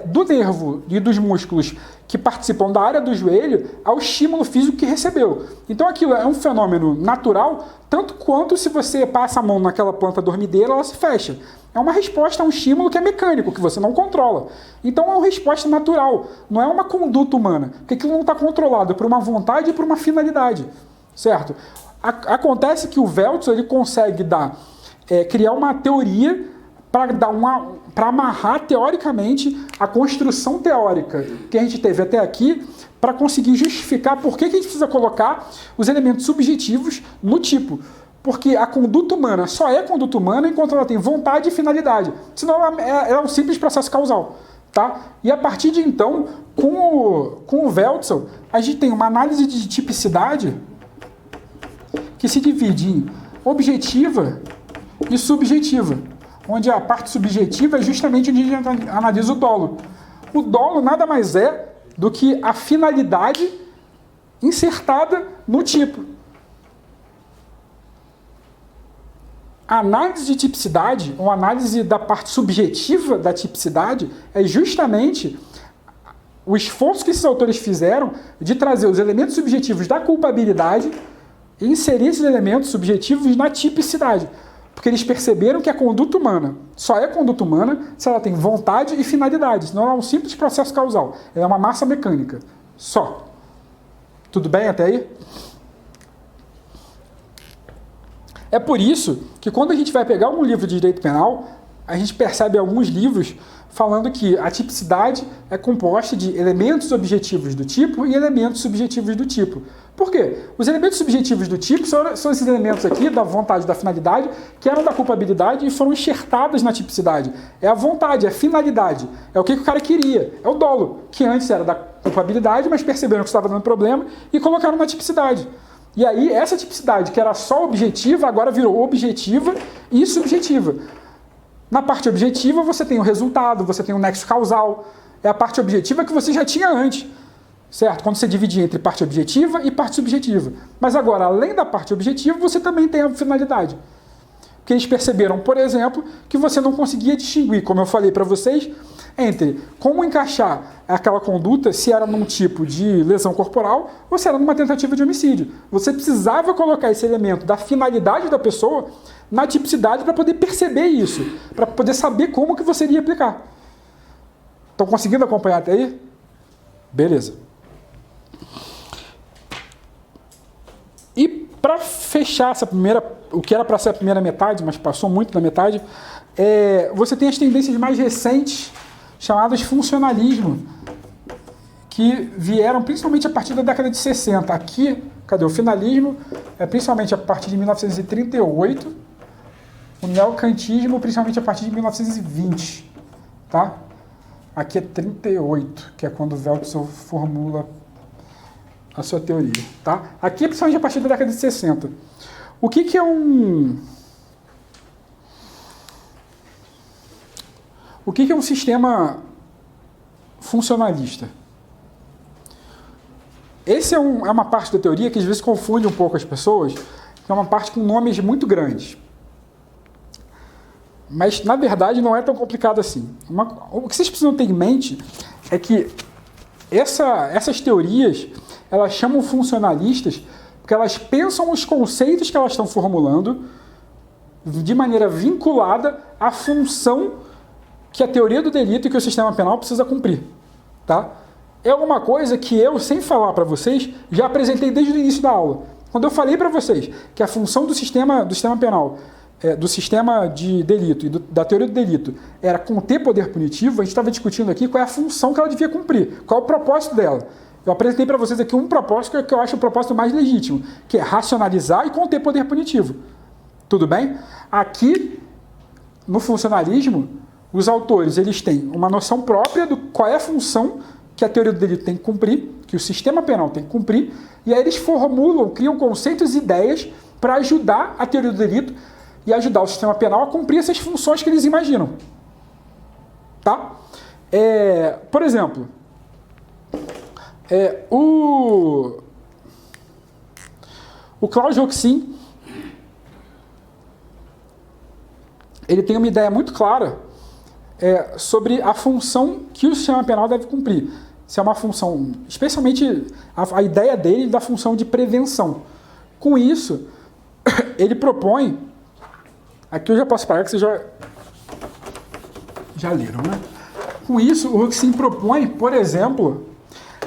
do nervo e dos músculos que participam da área do joelho ao estímulo físico que recebeu. Então aquilo é um fenômeno natural, tanto quanto se você passa a mão naquela planta dormideira, ela se fecha. É uma resposta a um estímulo que é mecânico, que você não controla. Então é uma resposta natural, não é uma conduta humana, porque aquilo não está controlado por uma vontade e por uma finalidade, certo? Acontece que o Welzel ele consegue criar uma teoria para amarrar teoricamente a construção teórica que a gente teve até aqui, para conseguir justificar por que a gente precisa colocar os elementos subjetivos no tipo. Porque a conduta humana só é conduta humana enquanto ela tem vontade e finalidade. Senão ela é um simples processo causal. Tá? E a partir de então, com o Welzel, a gente tem uma análise de tipicidade que se divide em objetiva e subjetiva. Onde a parte subjetiva é justamente onde a gente analisa o dolo. O dolo nada mais é do que a finalidade insertada no tipo. A análise de tipicidade, ou análise da parte subjetiva da tipicidade, é justamente o esforço que esses autores fizeram de trazer os elementos subjetivos da culpabilidade e inserir esses elementos subjetivos na tipicidade. Porque eles perceberam que a conduta humana só é conduta humana se ela tem vontade e finalidade, senão ela é um simples processo causal. Ela é uma massa mecânica. Só. Tudo bem até aí? É por isso que quando a gente vai pegar um livro de direito penal, a gente percebe alguns livros falando que a tipicidade é composta de elementos objetivos do tipo e elementos subjetivos do tipo. Por quê? Os elementos subjetivos do tipo são esses elementos aqui da vontade e da finalidade que eram da culpabilidade e foram enxertados na tipicidade. É a vontade, é a finalidade, é o que o cara queria. É o dolo, que antes era da culpabilidade, mas perceberam que estava dando problema e colocaram na tipicidade. E aí, essa tipicidade, que era só objetiva, agora virou objetiva e subjetiva. Na parte objetiva, você tem o resultado, você tem o nexo causal. É a parte objetiva que você já tinha antes, certo? Quando você dividia entre parte objetiva e parte subjetiva. Mas agora, além da parte objetiva, você também tem a finalidade. Porque eles perceberam, por exemplo, que você não conseguia distinguir, como eu falei para vocês, entre como encaixar aquela conduta se era num tipo de lesão corporal ou se era numa tentativa de homicídio. Você precisava colocar esse elemento da finalidade da pessoa na tipicidade para poder perceber isso, para poder saber como que você iria aplicar. Estão conseguindo acompanhar até aí? Beleza. E para fechar essa primeira, o que era para ser a primeira metade, mas passou muito da metade, você tem as tendências mais recentes, chamadas funcionalismo, que vieram principalmente a partir da década de 60. Aqui, cadê o finalismo? Principalmente a partir de 1938, o neocantismo principalmente a partir de 1920, tá? Aqui é 38, que é quando o Veltzer formula a sua teoria, tá? Aqui é principalmente a partir da década de 60. O que é um... O que é um sistema funcionalista? Essa é uma parte da teoria que às vezes confunde um pouco as pessoas, que é uma parte com nomes muito grandes. Mas, na verdade, não é tão complicado assim. O que vocês precisam ter em mente é que essas teorias, elas chamam funcionalistas porque elas pensam os conceitos que elas estão formulando de maneira vinculada à função que a teoria do delito e que o sistema penal precisa cumprir, tá? É alguma coisa que eu, sem falar para vocês, já apresentei desde o início da aula. Quando eu falei para vocês que a função do sistema penal, do sistema de delito e da teoria do delito era conter poder punitivo, a gente estava discutindo aqui qual é a função que ela devia cumprir, qual é o propósito dela. Eu apresentei para vocês aqui um propósito que eu acho o propósito mais legítimo, que é racionalizar e conter poder punitivo. Tudo bem? Aqui, no funcionalismo, os autores eles têm uma noção própria do qual é a função que a teoria do delito tem que cumprir, que o sistema penal tem que cumprir, e aí eles formulam, criam conceitos e ideias para ajudar a teoria do delito e ajudar o sistema penal a cumprir essas funções que eles imaginam. Tá? Por exemplo, o Klaus Roxin, ele tem uma ideia muito clara sobre a função que o sistema penal deve cumprir. Se é uma função, especialmente a ideia dele da função de prevenção. Com isso, ele propõe, aqui eu já posso parar que vocês já leram, né? Com isso, o Roxin propõe, por exemplo,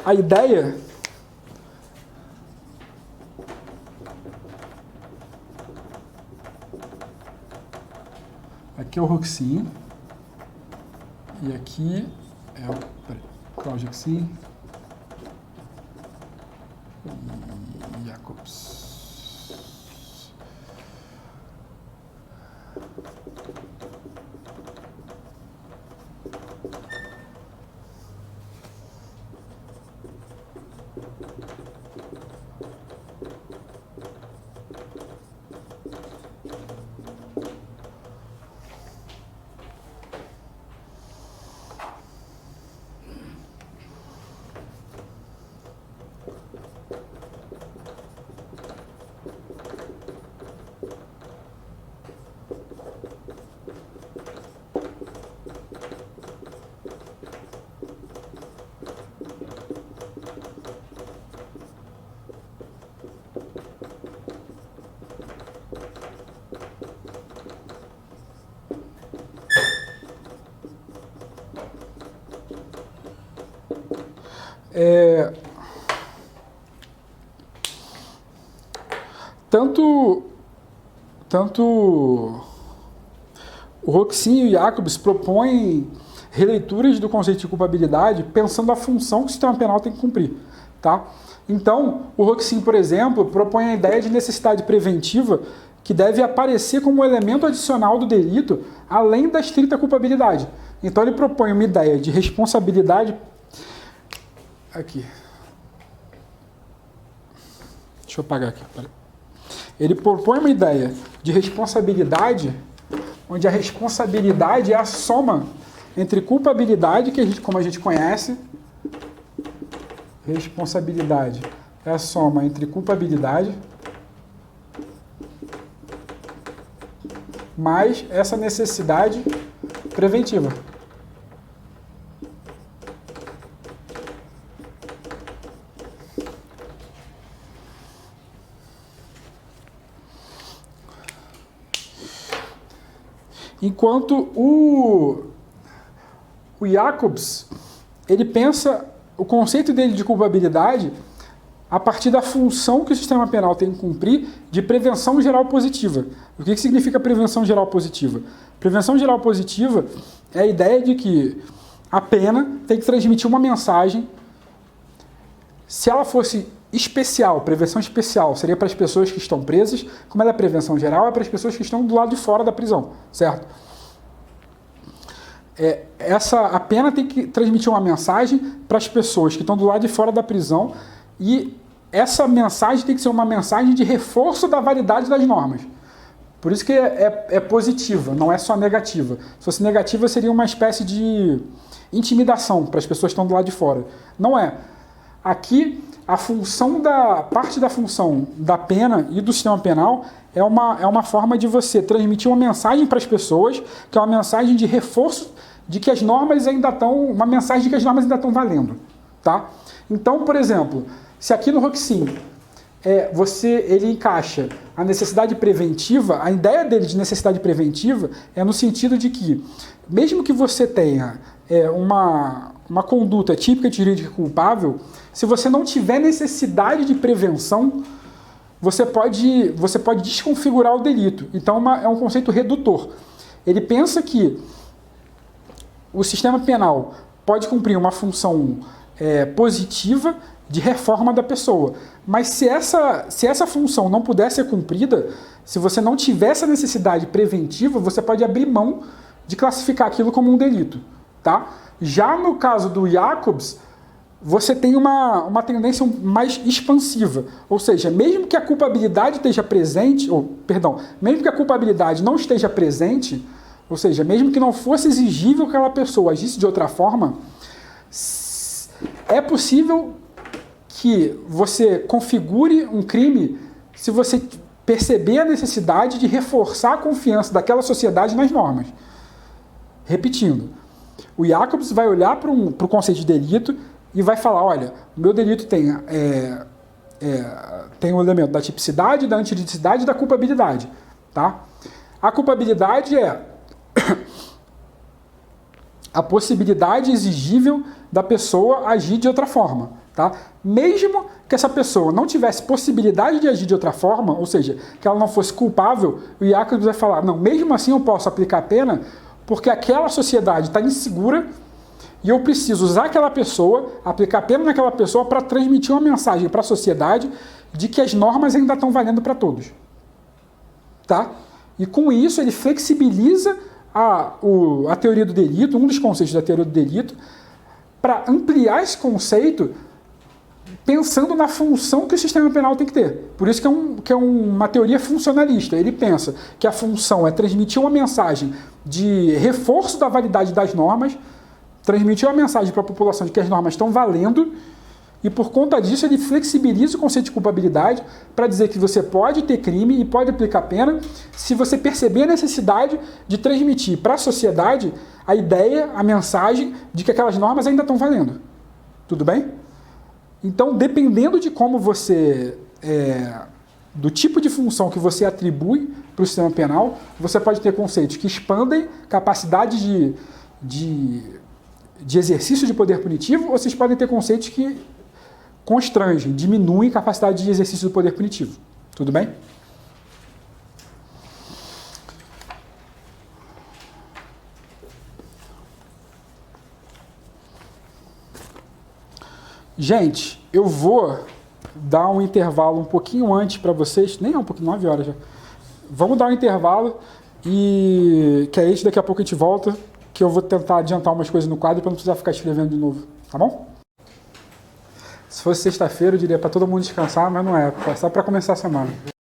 a ideia aqui é o Roxin e aqui é o Klaus Roxin e Jacobs. Tanto O Roxin e o Jacobs propõem releituras do conceito de culpabilidade pensando a função que o sistema penal tem que cumprir. Tá? Então, o Roxin, por exemplo, propõe a ideia de necessidade preventiva que deve aparecer como um elemento adicional do delito, além da estrita culpabilidade. Então, ele propõe uma ideia de responsabilidade... Aqui. Deixa eu apagar aqui. Peraí. Ele propõe uma ideia de responsabilidade, onde a responsabilidade é a soma entre culpabilidade, que como a gente conhece, responsabilidade é a soma entre culpabilidade mais essa necessidade preventiva. Enquanto o Jacobs, ele pensa o conceito dele de culpabilidade a partir da função que o sistema penal tem que cumprir de prevenção geral positiva. O que significa prevenção geral positiva? Prevenção geral positiva é a ideia de que a pena tem que transmitir uma mensagem. Se ela fosse especial, prevenção especial, seria para as pessoas que estão presas, como ela é prevenção geral, é para as pessoas que estão do lado de fora da prisão, certo? A pena tem que transmitir uma mensagem para as pessoas que estão do lado de fora da prisão e essa mensagem tem que ser uma mensagem de reforço da validade das normas. Por isso que é positiva, não é só negativa. Se fosse negativa, seria uma espécie de intimidação para as pessoas que estão do lado de fora. Não é. Aqui, parte da função da pena e do sistema penal é uma forma de você transmitir uma mensagem para as pessoas, que é uma mensagem de reforço de que as normas ainda estão, uma mensagem de que as normas ainda estão valendo, tá? Então, por exemplo, se aqui no Roxin ele encaixa a necessidade preventiva, a ideia dele de necessidade preventiva é no sentido de que, mesmo que você tenha uma conduta típica de jurídico culpável, se você não tiver necessidade de prevenção, você pode desconfigurar o delito. Então é um conceito redutor. Ele pensa que o sistema penal pode cumprir uma função positiva de reforma da pessoa. Mas se essa função não puder ser cumprida, se você não tiver essa necessidade preventiva, você pode abrir mão de classificar aquilo como um delito. Tá? Já no caso do Jacobs, você tem uma tendência mais expansiva. Ou seja, mesmo que a culpabilidade esteja presente, mesmo que a culpabilidade não esteja presente, ou seja, mesmo que não fosse exigível que aquela pessoa agisse de outra forma, é possível que você configure um crime se você perceber a necessidade de reforçar a confiança daquela sociedade nas normas. Repetindo, o Jacobs vai olhar para o conceito de delito e vai falar, olha, o meu delito tem um elemento da tipicidade, da antitipicidade e da culpabilidade. Tá? A culpabilidade é a possibilidade exigível da pessoa agir de outra forma. Tá? Mesmo que essa pessoa não tivesse possibilidade de agir de outra forma, ou seja, que ela não fosse culpável, o Jacobs vai falar, não, mesmo assim eu posso aplicar a pena porque aquela sociedade está insegura e eu preciso usar aquela pessoa, aplicar a pena naquela pessoa para transmitir uma mensagem para a sociedade de que as normas ainda estão valendo para todos. Tá? E com isso ele flexibiliza a teoria do delito, um dos conceitos da teoria do delito, para ampliar esse conceito pensando na função que o sistema penal tem que ter. Por isso que é uma teoria funcionalista. Ele pensa que a função é transmitir uma mensagem de reforço da validade das normas, transmitir uma mensagem para a população de que as normas estão valendo, e por conta disso ele flexibiliza o conceito de culpabilidade para dizer que você pode ter crime e pode aplicar pena se você perceber a necessidade de transmitir para a sociedade a ideia, a mensagem de que aquelas normas ainda estão valendo. Tudo bem? Então, dependendo de como você... do tipo de função que você atribui para o sistema penal, você pode ter conceitos que expandem capacidade de exercício de poder punitivo, ou vocês podem ter conceitos que constrangem, diminuem capacidade de exercício do poder punitivo. Tudo bem? Gente, eu vou dar um intervalo um pouquinho antes para vocês, nem é um pouquinho, 9 horas já. Vamos dar um intervalo e que é isso, daqui a pouco a gente volta, que eu vou tentar adiantar umas coisas no quadro para não precisar ficar escrevendo de novo, tá bom? Se fosse sexta-feira, eu diria para todo mundo descansar, mas não é, é só para começar a semana.